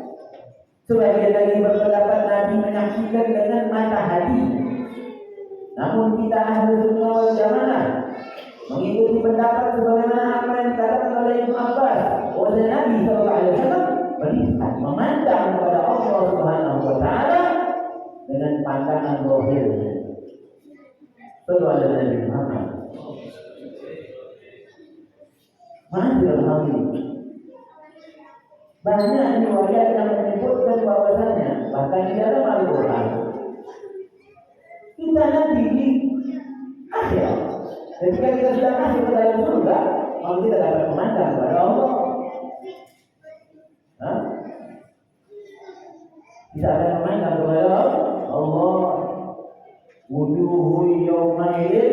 Sebagian lagi berpendapat Nabi menyaksikan dengan mata hati. Namun kita ahli sunnah wal jamaah mengikuti pendapat sebagaimana apa yang dikatakan oleh Ibnu Abbas, bahwa Nabi SAW melihat, memandang kepada Allah Subhanahu wa taala dengan pandangan zahirnya. Sallallahu alaihi Muhammad. Banyak riwayat yang menyebutkan bahwasanya bahkan di dalam Al-Quran Ketika kita sudah masuk ke dalam surga, maka kita dapat memandang kepada Allah. Hah? Kita akan memandang kepada Allah. Wujuhu yawmaidin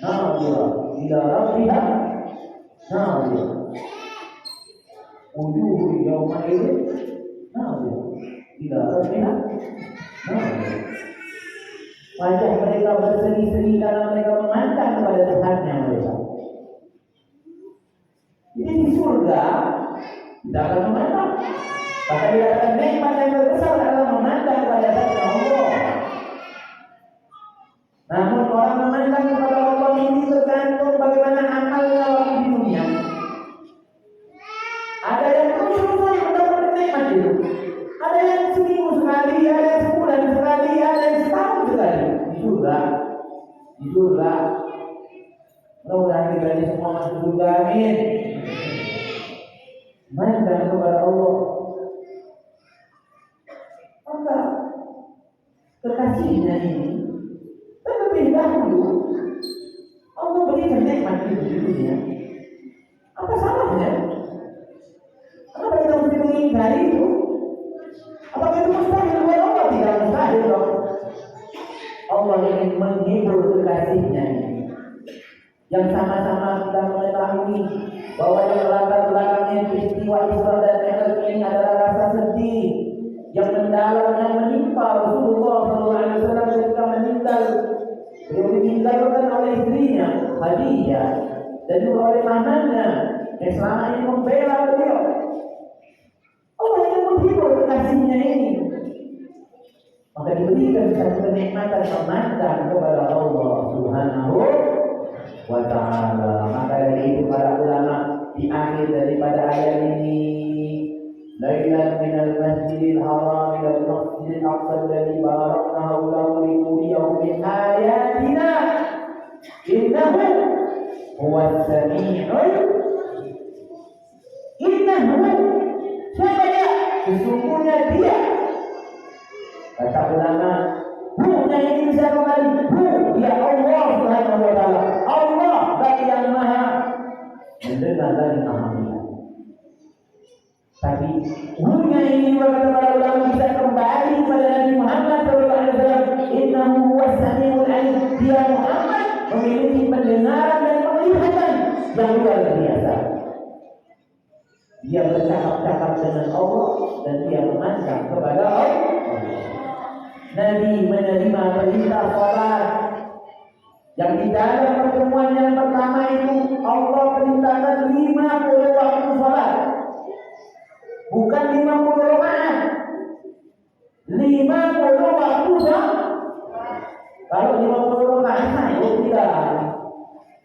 nadhirah ila rabbiha nadhirah. Wujuhu yawmaidin nadhirah ila rabbiha nadhirah. Wajah mereka berseri-seri karena mereka memandang kepada Tuhannya mereka. Jadi di surga kita akan memandang. Bahkan dikatakan nikmat yang terbesar adalah memandang kepada Allah. Namun orang memandang kepada Allah ini tergantung bagaimana amalnya waktu di dunia. Ada yang terus-terusan mendapat nikmat itu. Ada yang seminggu sekali, ada yang sebulan sekali, ada yang setahun sekali. Di surga. Mudah-mudahan kita ini semua masuk surga, amin. Memandang kepada Allah. Maka kekasihnya ini terlebih dahulu Allah berikan nikmat itu di dunia. Apa salahnya? Kenapa kita mesti mengingkari itu? Apakah itu mustahil buat Allah? Tidak mustahil dong. Allah ingin menghibur kekasihnya ini, yang sama-sama kita mengetahui bahwa yang latar belakangnya peristiwa Isra dan Mi'raj ini adalah rasa sedih yang mendalam yang menimpa Rasulullah SAW ketika meninggal. Beliau ditinggalkan oleh istrinya Khadijah dan juga oleh pamannya yang selama ini membela beliau. Allah ingin menghibur kekasihnya ini, maka diberikan satu kenikmatan memandang kepada Allah Subhanahu wa ta'ala. Maka dari itu para ulama di akhir daripada ayat ini, lailan minal masjidil haram ila masjidil aqsa alladhi barakna hawlahu linuriyahu min ayatina innahu huwas sami'ul innahu, siapa dia? Sesungguhnya dia. Kata ulama, hu-nya ini bisa kembali, hu, ya Allah Subhanahu wa ta'ala. Allah bagi yang maha mendengar dan maha melihat. Tapi hu-nya ini kata para ulama bisa kembali pada Nabi Muhammad SAW. Innahu huwas sami'ul alim. Dia Muhammad memiliki pendengaran dan penglihatan yang luar biasa. Dia bercakap-cakap dengan Allah dan dia memandang kepada Allah. Nabi menerima perintah salat yang di dalam pertemuan yang pertama itu Allah perintahkan 50 waktu salat, bukan 50 rakaat, 50 waktu salat. Kalau 50 rakaat sanggup tidak?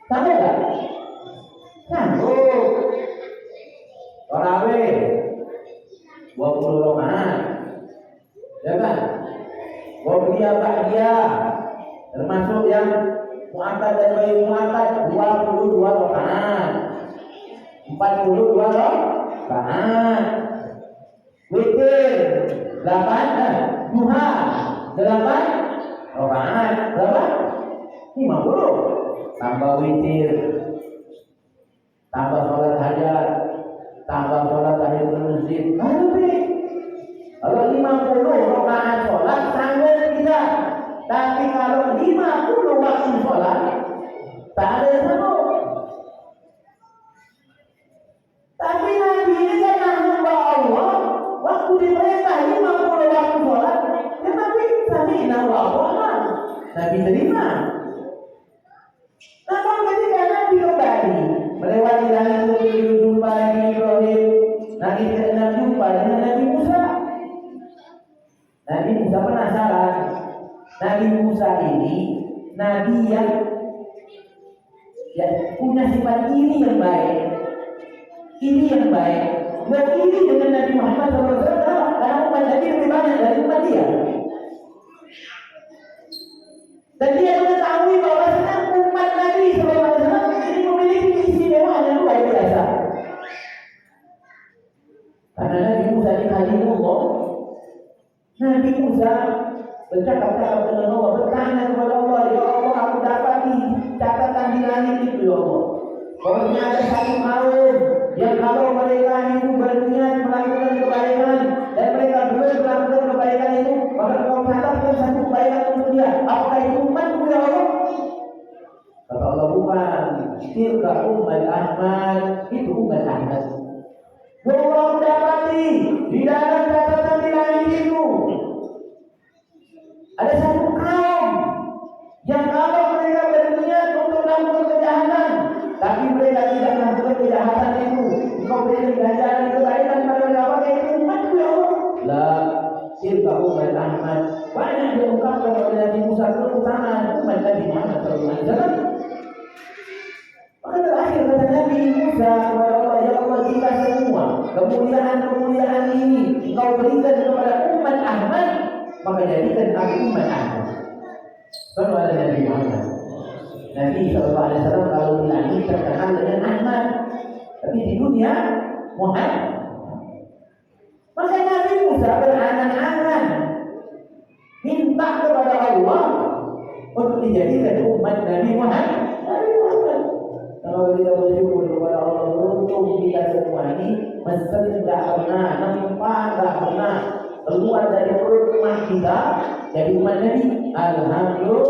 Sanggup tak? Sanggup. Tarawih 20 rakaat, ya kan? Dia termasuk yang mu'akkad dan bayi mu'akkad 22 rakaat, 42 rakaat. Witir 8, duha 8 rakaat, berapa? 50. Tambah witir, tambah sholat hajat, tambah sholat tahiyatul masjid, lebih. Kalau 50 rakaat sholat sanggup kita. Tapi kalau 50 waktu sholat tak ada yang sanggup. Tapi Nabi ini kan hamba Allah. Waktu diperintah 50 waktu sholat, ya Nabi sami'na wa ata'na. Nabi terima. Namun ketika Nabi kembali melewati langit menuju jumpa Nabi Ibrahim, Nabi jumpa dengan Nabi Musa. Nabi Musa penasaran. Nabi Musa ini Nabi yang punya sifat ini yang baik. Ini yang baik. Dan ini dengan Nabi Muhammad SAW, karena umat Nabi lebih banyak dari umat dia. Dan dia mengetahui bahwa umat Nabi SAW ini memiliki keistimewaan yang luar biasa. Karena Nabi Musa ini Kalimullah. Nabi Musa bercakap-cakap dengan Allah, bertanya kepada Allah, ya Allah, aku dapati catatan di langit itu ya Allah, bahwasanya ada satu kaum yang kalau mereka itu berniat melakukan kebaikan dan mereka belum melakukan kebaikan itu, maka kau catatkan satu kebaikan untuk dia. Apakah itu umatku ya Allah? Kata Allah, bukan. Tilka umat Ahmad, itu umat Ahmad. Allah dapati di dalam catatan di langit itu ada satu kaum yang kalau mereka berniat untuk melakukan kejahatan, tapi mereka tidak melakukan kejahatan itu, engkau berikan ganjaran kebaikan pada mereka. Apakah itu umatku ya Allah? La, tilka umat Ahmad. Banyak diungkapkan oleh Nabi Musa, terutama umat Nabi Muhammad SAW. Maka terakhir kata Nabi Musa kepada Allah, ya Allah, kita semua kemuliaan ini engkau berikan kepada umat Ahmad, maka jadikan aku umat Ahmad. Kalau ada Nabi Muhammad, Nabi SAW kalau di langit terkenal dengan Ahmad, tapi di dunia Muhammad. Maka Nabi Musa berangan-angan minta kepada Allah untuk dijadikan umat Nabi Muhammad. Kalau kita bersyukur kepada Allah, beruntung kita semua ini mesti tidak pernah nampak, tidak pernah keluar dari perut rumah kita jadi umat Nabi. Alhamdulillah.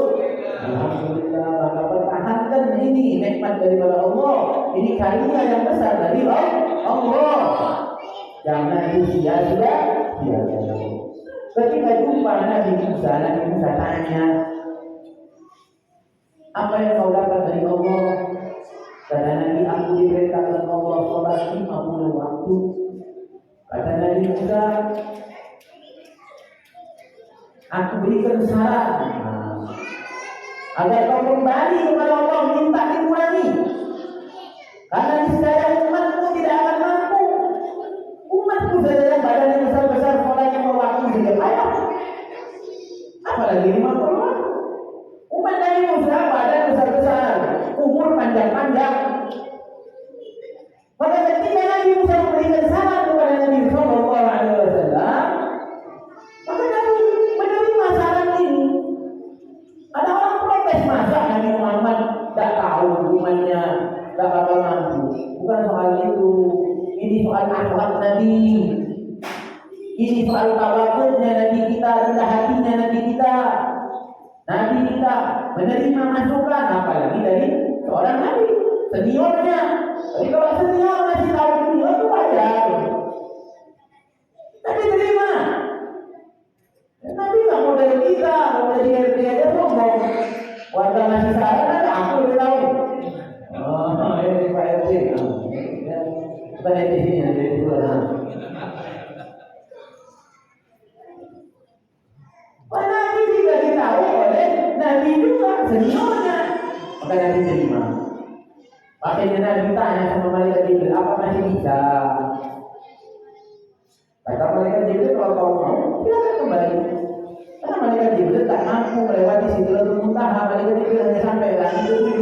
Maka pertahankan ini nikmat daripada Allah, ini karunia yang besar dari Allah. Jangan sia-sia. Ketika jumpa Nabi Musa tanya, apa yang kau dapat dari Allah? Kata Nabi, aku diperintahkan Allah sholat 50 waktu. Kata Nabi Musa, aku berikan syarat agar kau kembali kepada Allah, minta dikurangi. Karena niscaya umatmu tidak akan mampu. Umatku saja yang badannya besar-besar, sholatnya waktu saja payah, apalagi 50 waktu. Umat Nabi Musa badan besar-besar, umur panjang-panjang. Maka ketika Nabi Musa memberikan salam kepada Nabi SAW, maka Nabi menerima salam ini. Ada orang protes, masa Nabi Muhammad tak tahu hukumannya, tak bakal mampu. Bukan soal itu, ini soal akhlak Nabi, ini soal tawakulnya Nabi kita, rendah hatinya Nabi kita. Nabi kita menerima masukan, apalagi dari seorang Nabi, seniornya. Jadi kalau senior masih tahu junior itu wajar. Tapi terima. Nabi nggak mau dari kita, mau dari RT aja sombong. Warga masih saran ada, aku udah tahu. Oh, ini Pak RT. Bukan RT sini, ada di luar. Nabi juga ditahu oleh Nabi juga seniornya, maka Nabi terima. Makanya Nabi tanya sama malaikat Jibril, apa masih bisa? Kata malaikat Jibril, kalau kau mau, silakan kembali. Karena malaikat Jibril tak mampu melewati Sidratul Muntaha. Malaikat Jibril hanya sampai langit ke-7.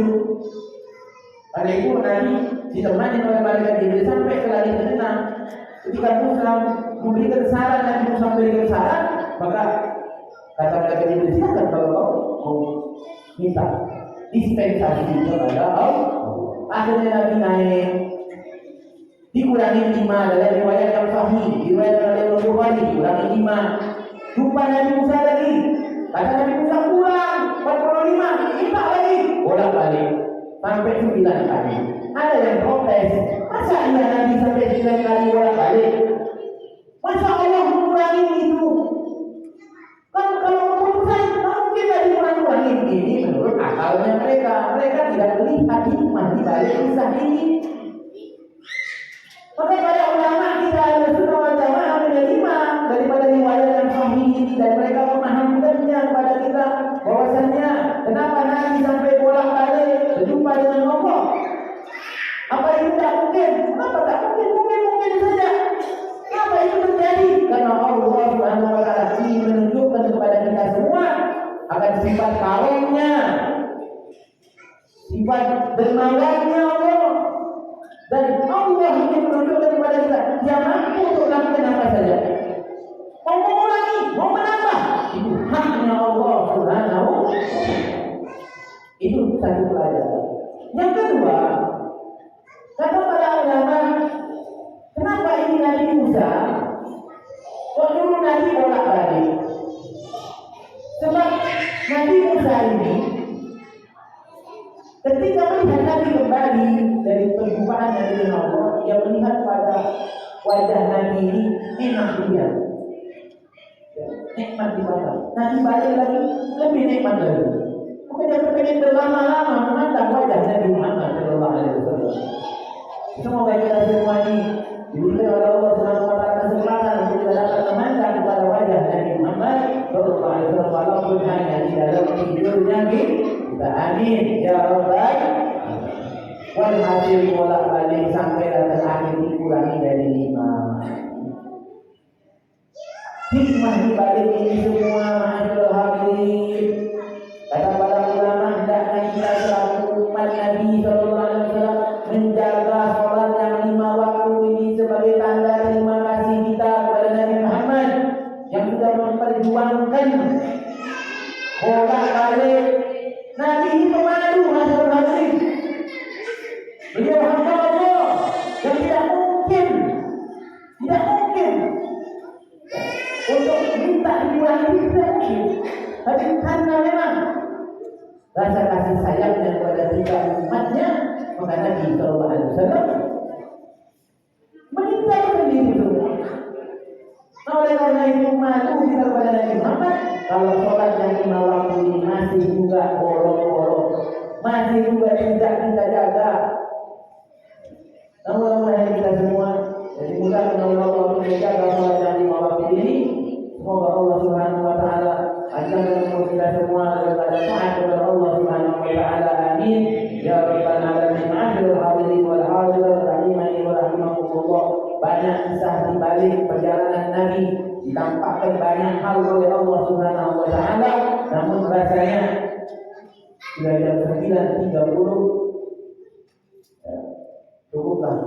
Karena itu Nabi ditemani oleh malaikat Jibril sampai ke langit ke-6. Ketika Musa memberikan saran, Nabi Musa memberikan saran, maka kata mereka Jibril, silakan kalau kau mau minta dispensasi kepada Allah. Akhirnya Nabi naik, dikurangi 5 dalam riwayat yang sahih, riwayat oleh Bukhari, dikurangi 5. Jumpa Nabi Musa lagi, kata Nabi Musa kurang 45, minta lagi, bolak-balik sampai 9 kali. Ada yang protes, masa iya Nabi sampai 9 kali bolak-balik? Masa Allah mengurangi itu? Kalau keputusan mungkin tadi kurang-kurangin ini menurut akalnya mereka tidak melihat hikmah di balik kisah ini. Maka para ulama kita harus Jamaah menerima daripada riwayat yang sahih ini dan mereka memahamkannya kepada kita bahwasannya kenapa Nabi sampai bolak-balik berjumpa dengan Allah. Apa itu tak mungkin? Kenapa tak mungkin? Mungkin saja. Kenapa itu terjadi? Karena Allah Subhanahu wa Ta'ala ingin menunjukkan kepada kita semua akan sifat karomnya, sifat dermawannya Allah. satu pelajaran. Yang kedua, kata para ulama, kenapa ini Nabi Musa kok dulu Nabi bolak-balik? Sebab Nabi Musa ini ketika melihat Nabi kembali dari perjumpaan dengan Allah, ia melihat pada wajah Nabi ini enak dilihat, nikmat dipandang. Nabi balik lagi lebih nikmat lagi. Maka dia berpengen berlama-lama memandang wajah Nabi Muhammad Sallallahu Alaihi Wasallam. Semoga kita semua ini diberi oleh Allah Subhanahu Wa Taala kesempatan untuk kita dapat memandang kepada wajah Nabi Muhammad Sallallahu Alaihi Wasallam walaupun hanya di dalam tidurnya kita. Amin ya Rabbal. Walhasil bolak-balik sampai datang akhir dikurangi dari 5. Hikmah dibalik ini semua ma'asyiral hadirin. Kata para ulama, hendaknya kita selaku umat Nabi Sallallahu Alaihi Wasallam menjaga sholat yang 5 waktu ini sebagai tanda terima kasih kita kepada Nabi Muhammad yang sudah memperjuangkan bolak-balik. Nabi ini pemadu ma'asyiral hadirin. Beliau hamba Allah yang tidak mungkin untuk minta dikurangi, tidak mungkin. Tapi karena memang rasa kasih sayangnya kepada kita umatnya, maka Nabi Sallallahu Alaihi Wasallam meninggalkan diri semua. Oleh karena itu malu kita kepada Nabi Muhammad kalau sholat yang 5 waktu ini masih juga bolong-bolong, masih juga tidak kita jaga. Namun kita semua jadi mudah menolong Allah untuk menjaga sholat yang 5 waktu ini. Semoga Allah Subhanahu Wa Taala ajarkan kita semua kepada taat kepada Allah Subhanahu Wa Taala. Amin ya rabbal alamin. Ma'asyiral hadirin wal hadirat rahimani wa rahimakumullah. Banyak kisah di balik perjalanan Nabi, ditampakkan banyak hal oleh Allah Subhanahu Wa Taala. Namun rasanya sudah jam 9.30, cukuplah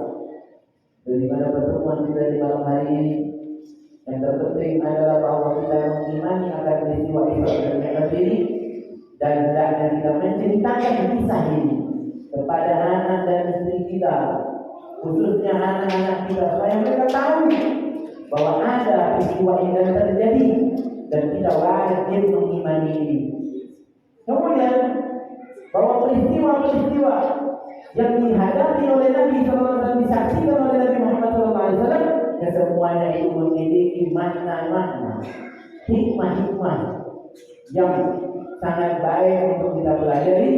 daripada pertemuan kita di malam hari ini. Yang terpenting adalah bahwa kita mengimani akan peristiwa Isra dan Mi'raj ini, dan hendaknya kita menceritakan kisah ini kepada anak dan istri kita, khususnya anak-anak kita, supaya mereka tahu bahwa ada peristiwa ini yang terjadi dan kita wajib mengimani ini. Kemudian bahwa peristiwa-peristiwa yang dihadapi oleh Nabi SAW, disaksikan oleh Nabi Muhammad SAW, kesemuanya itu memiliki makna-makna, hikmah-hikmah yang sangat baik untuk kita pelajari.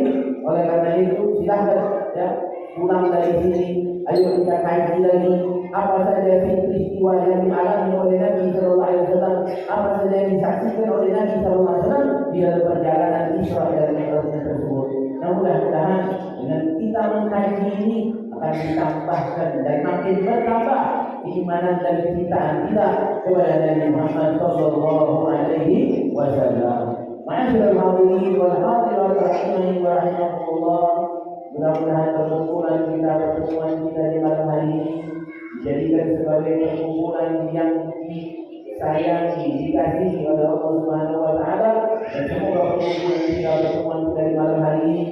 Oleh karena itu silahkan ya pulang dari sini, ayo kita kaji lagi apa saja peristiwa yang dialami oleh Nabi Sallallahu Alaihi Wasallam, apa saja yang disaksikan oleh Nabi Sallallahu Alaihi Wasallam di dalam perjalanan Isra dan Mi'raj tersebut. Nah, mudah-mudahan dengan kita mengkaji ini akan ditambahkan dan makin bertambah keimanan dan kecintaan kita kepada Nabi Muhammad Sallallahu Alaihi Wasallam. Ma'asyiral hadirin wal hadirat rahimani wa rahimakumullah. Mudah-mudahan pertemuan kita di malam hari ini dijadikan sebagai perkumpulan yang disayangi, dikasihi oleh Allah Subhanahu Wa Taala, dan semoga pertemuan kita di malam hari ini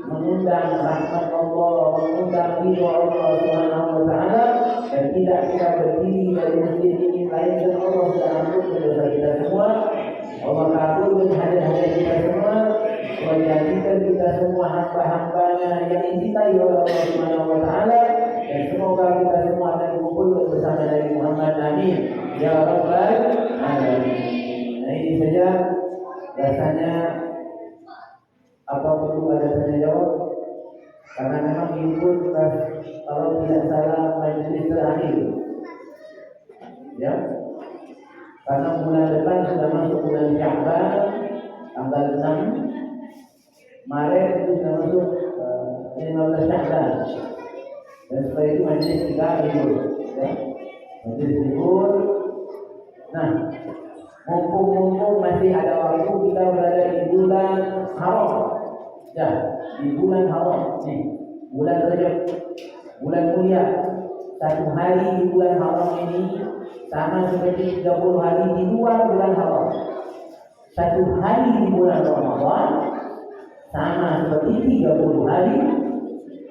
mengundang rahmat Allah, mengundang ridho Allah Subhanahu Wa Taala, dan tidak kita berdiri dari masjid ini melainkan Allah sudah ampun dosa kita semua. Allah kabulkan hajat-hajat kita semua, menjadikan kita semua hamba-hambanya yang dicintai oleh Allah Subhanahu Wa Taala, dan semoga kita semua akan dikumpulkan bersama Nabi Muhammad. Amin ya rabbal alamin. Nah, ini saja rasanya. Apa perlu ada tanya jawab? Karena memang ini pun kalau tidak salah majelis terakhir, ya. Karena bulan depan sudah masuk bulan Sya'ban, tanggal 6 Maret itu sudah masuk 15 Sya'ban. Dan setelah itu majelis kita libur, ya. Majelis libur. Nah, mumpung masih ada waktu, kita berada di bulan haram. Ya, di bulan haram nih, bulan Rajab, bulan mulia. 1 hari di bulan haram ini sama seperti 30 hari di luar bulan haram. 1 hari di bulan Ramadan sama seperti 30 hari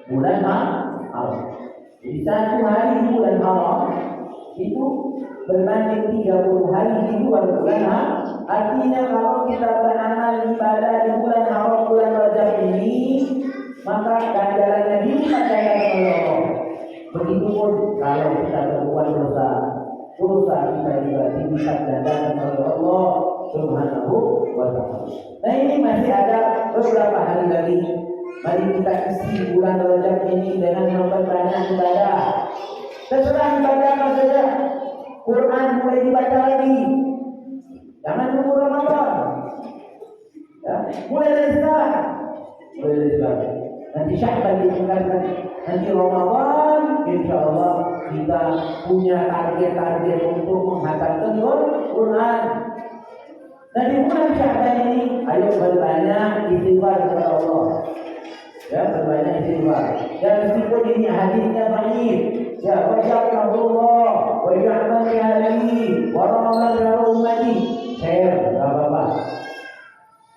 bulan Haram. Jadi satu hari di bulan Haram itu berbanding 30 hari di luar bulan Haram. Artinya kalau kita beramal ibadah di bulan Haram, bulan Rajab ini, maka ganjarannya dilipat gandakan oleh Allah. Begitupun kalau kita berbuat dosa kita juga dilipat gandakan oleh Allah Subhanahu wa Ta'ala. Nah, ini masih ada beberapa hari lagi. Mari kita isi bulan Rajab ini dengan memperbanyak ibadah. Terserah ibadah apa saja. Quran mulai dibaca lagi. Jangan tunggu Ramadan. Ya, mulai dari sekarang. Nanti Sya'ban ditinggalkan. Nanti Ramadan, insya Allah kita punya target-target untuk menghatamkan Quran. Dan di bulan Sya'ban ini, ayo berbanyak istighfar kepada Allah. Ya, berbanyak istighfar. Dan meskipun ini hadisnya baik, ya, wasya'allah, wasya'allah alihi, warahmatullahi wabarakatuh. Share, tidak apa-apa.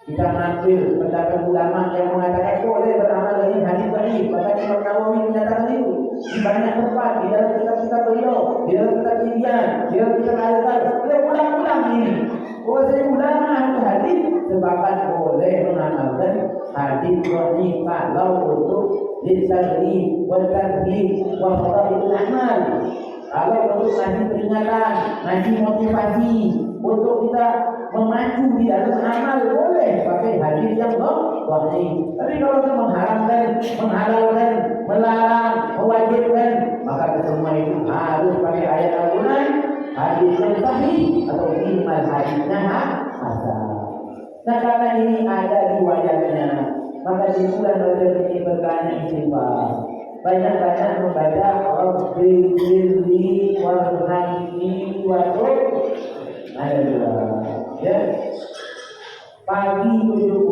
Kita ambil pendapat ulama yang mengatakan boleh beramal dengan hadis baik. Bahkan Imam Nawawi menyatakan itu di banyak tempat, di dalam kitab-kitab beliau, di dalam kitab Tibyan, di dalam kitab Al-Azhar. Beliau ulang-ulang ini. Bahwa ulama hadis sepakat boleh mengamalkan hadis dhaif kalau untuk lisanri wa tarhib wa fadailul amal. Kalau untuk ngasih peringatan, ngasih motivasi untuk kita memacu di dalam amal, boleh pakai hadis yang dhaif. Tapi kalau kita mengharamkan, menghalalkan, melarang, mewajibkan, maka semua itu harus pakai ayat Al-Quran, hadis yang sahih atau minimal hadisnya hasan. Nah, karena ini ada riwayatnya, maka di bulan Rajab ini berbanyak istighfar. Banyak-banyak membaca Rabbil Birli Warhamni Wadud. Ya. Pagi 70,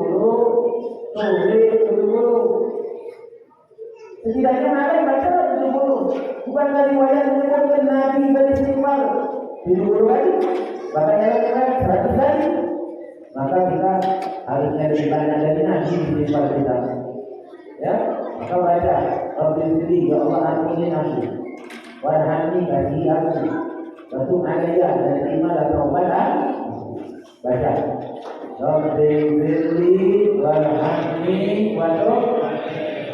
sore 70. Setidaknya malam baca 70. Bukan dari riwayat menyebutkan Nabi beristighfar 70 kali. Bahkan yang 100 kali. Maka kita harusnya lebih banyak dari Nabi beristighfar kita. Ya, maka baca Rabbil Birli, ya Allah ampuni aku, warhamni, bagi aku, Rasul Alaiya dari iman dan taubat. Baca Rabbil Birli warhamni wadud.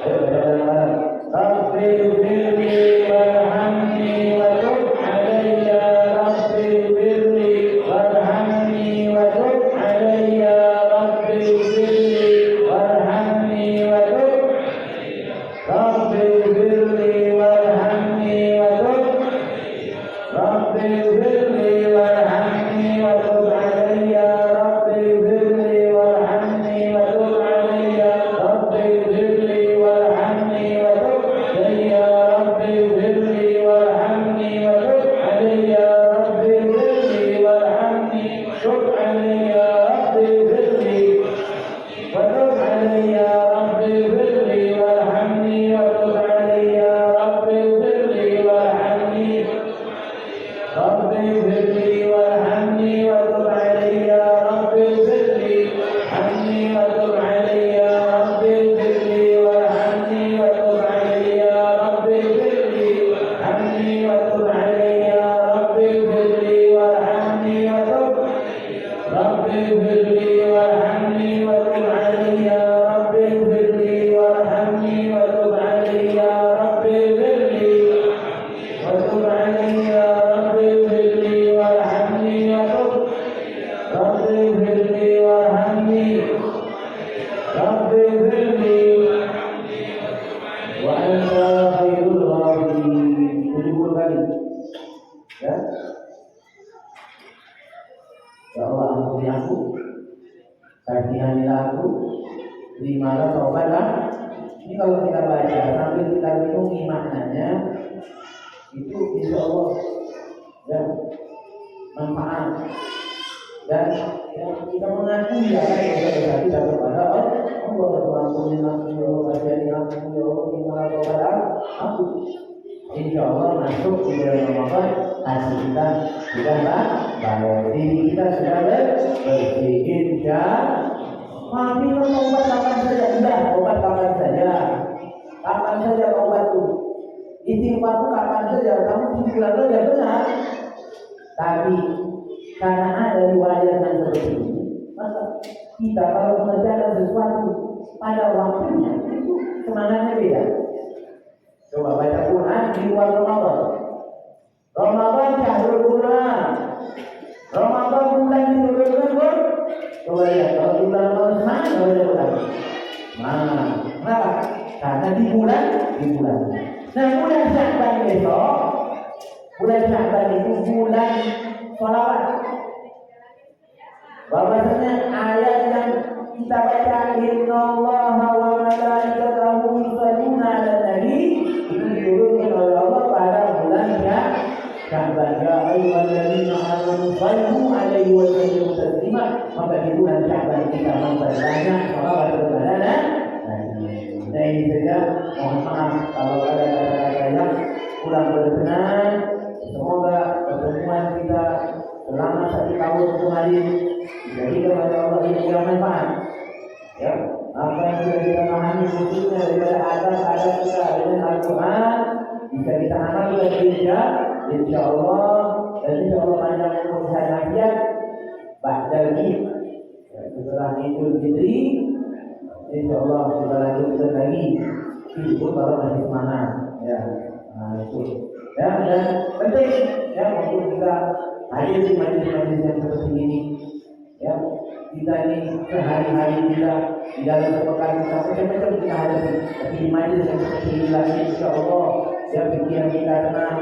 Ayo baca dalam-dalam. Rabbil Birli warhamni wadud alayya. Rabbil Birli warhamni wadud alayya. Rabbil Birli warhamni wadud. Rabbil Birli warhamni wadud. Rabbil Birli warhamni wadud alayya. Rabbil Birli warhamni wadud alayya. Rabbil Birli warhamni wadud alayya. Rabbil Birli warhamni wadud alayya. Rabbil Birli warhamni wadud alayya. Rabbil Birli wadud alayya. Rabbil Birli warhamni wadud alayya. Rabbil Birli warhamni. Rabbil Birli warhamni wadud alayya. Rabbil Birli warhamni wadud alayya. Rabbil Birli warhamni wadud alayya. Rabbil Birli warhamni wadud alayya. Rabbil Birli warhamni wadud. Rabbil Birli warhamni wadud alayya. Rabbil Birli warhamni wadud alayya. Rabbil Birli wadud alayya. Rabbil Birli warhamni wadud. Rabbil Birli warhamni. Rabbil Birli wa anta khairul ghafirin. 70 kali. Ya. Ya Allah, ampuni aku, kasihanilah aku, terimalah taubatlah. Ini kalau kita baca sambil kita renungi maknanya, itu insya Allah ya manfaat. Dan kita mengakui apa yang dosa kita kepada Allah. Ampuni aku, ya Allah, kasihanilah aku, ya Allah, terimalah taubatlah aku. Insya Allah masuk di bulan Ramadan, hasil kita sudah baik, diri kita sudah bersih. Insya Mami kan obat kapan saja, udah obat kapan saja obat tuh. Istighfar tuh kapan saja, kamu bulan saja benar. Tapi karena ada riwayat yang seperti ini, maka kita kalau mengerjakan sesuatu pada waktunya itu semangatnya beda. Coba baca Quran di luar Ramadan. Ramadan syahrul Quran. Ramadan bulan diturunkan pun. Coba lihat kalau bulan Ramadan mana baca Quran? Mana? Kenapa? Karena di bulan. Nah bulan Sya'ban besok, bulan Sya'ban itu bulan sholawat. Bahwasanya ayat yang kita baca innallaha wa malaikatahu yusholluna 'alan nabi itu diturunkan oleh Allah pada bulan Sya'ban. Ya ayyuhalladzina amanu shallu 'alaihi wa sallimu taslima. Maka di bulan Sya'ban kita memperbanyak sholawat kepada Nabi. Nah ini saja, mohon maaf kalau ada kata-kata yang kurang berkenan. Semoga pertemuan kita selama 1 tahun kemarin jadi kepada Allah ini yang manfaat. Ya, apa yang sudah kita pahami khususnya daripada adab-adab kita dengan Al-Quran bisa kita amalkan insya Allah, dan insya Allah panjang umur sehat walafiat. Ba'dal setelah Idul Fitri, insya Allah kita lanjutkan lagi. Itu kalau masih semangat, ya. Nah itu, ya, dan penting ya untuk kita hadir di majelis-majelis yang seperti ini. Ya, kita ini sehari-hari kita di dalam sepekan kita macam-macam kita hadapi, tapi di majelis yang seperti ini lagi, insya Allah, ya pikiran kita tenang,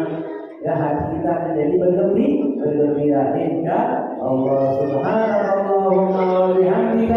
ya hati kita menjadi bergembira, insya Allah. Subhanallah wa bihamdihi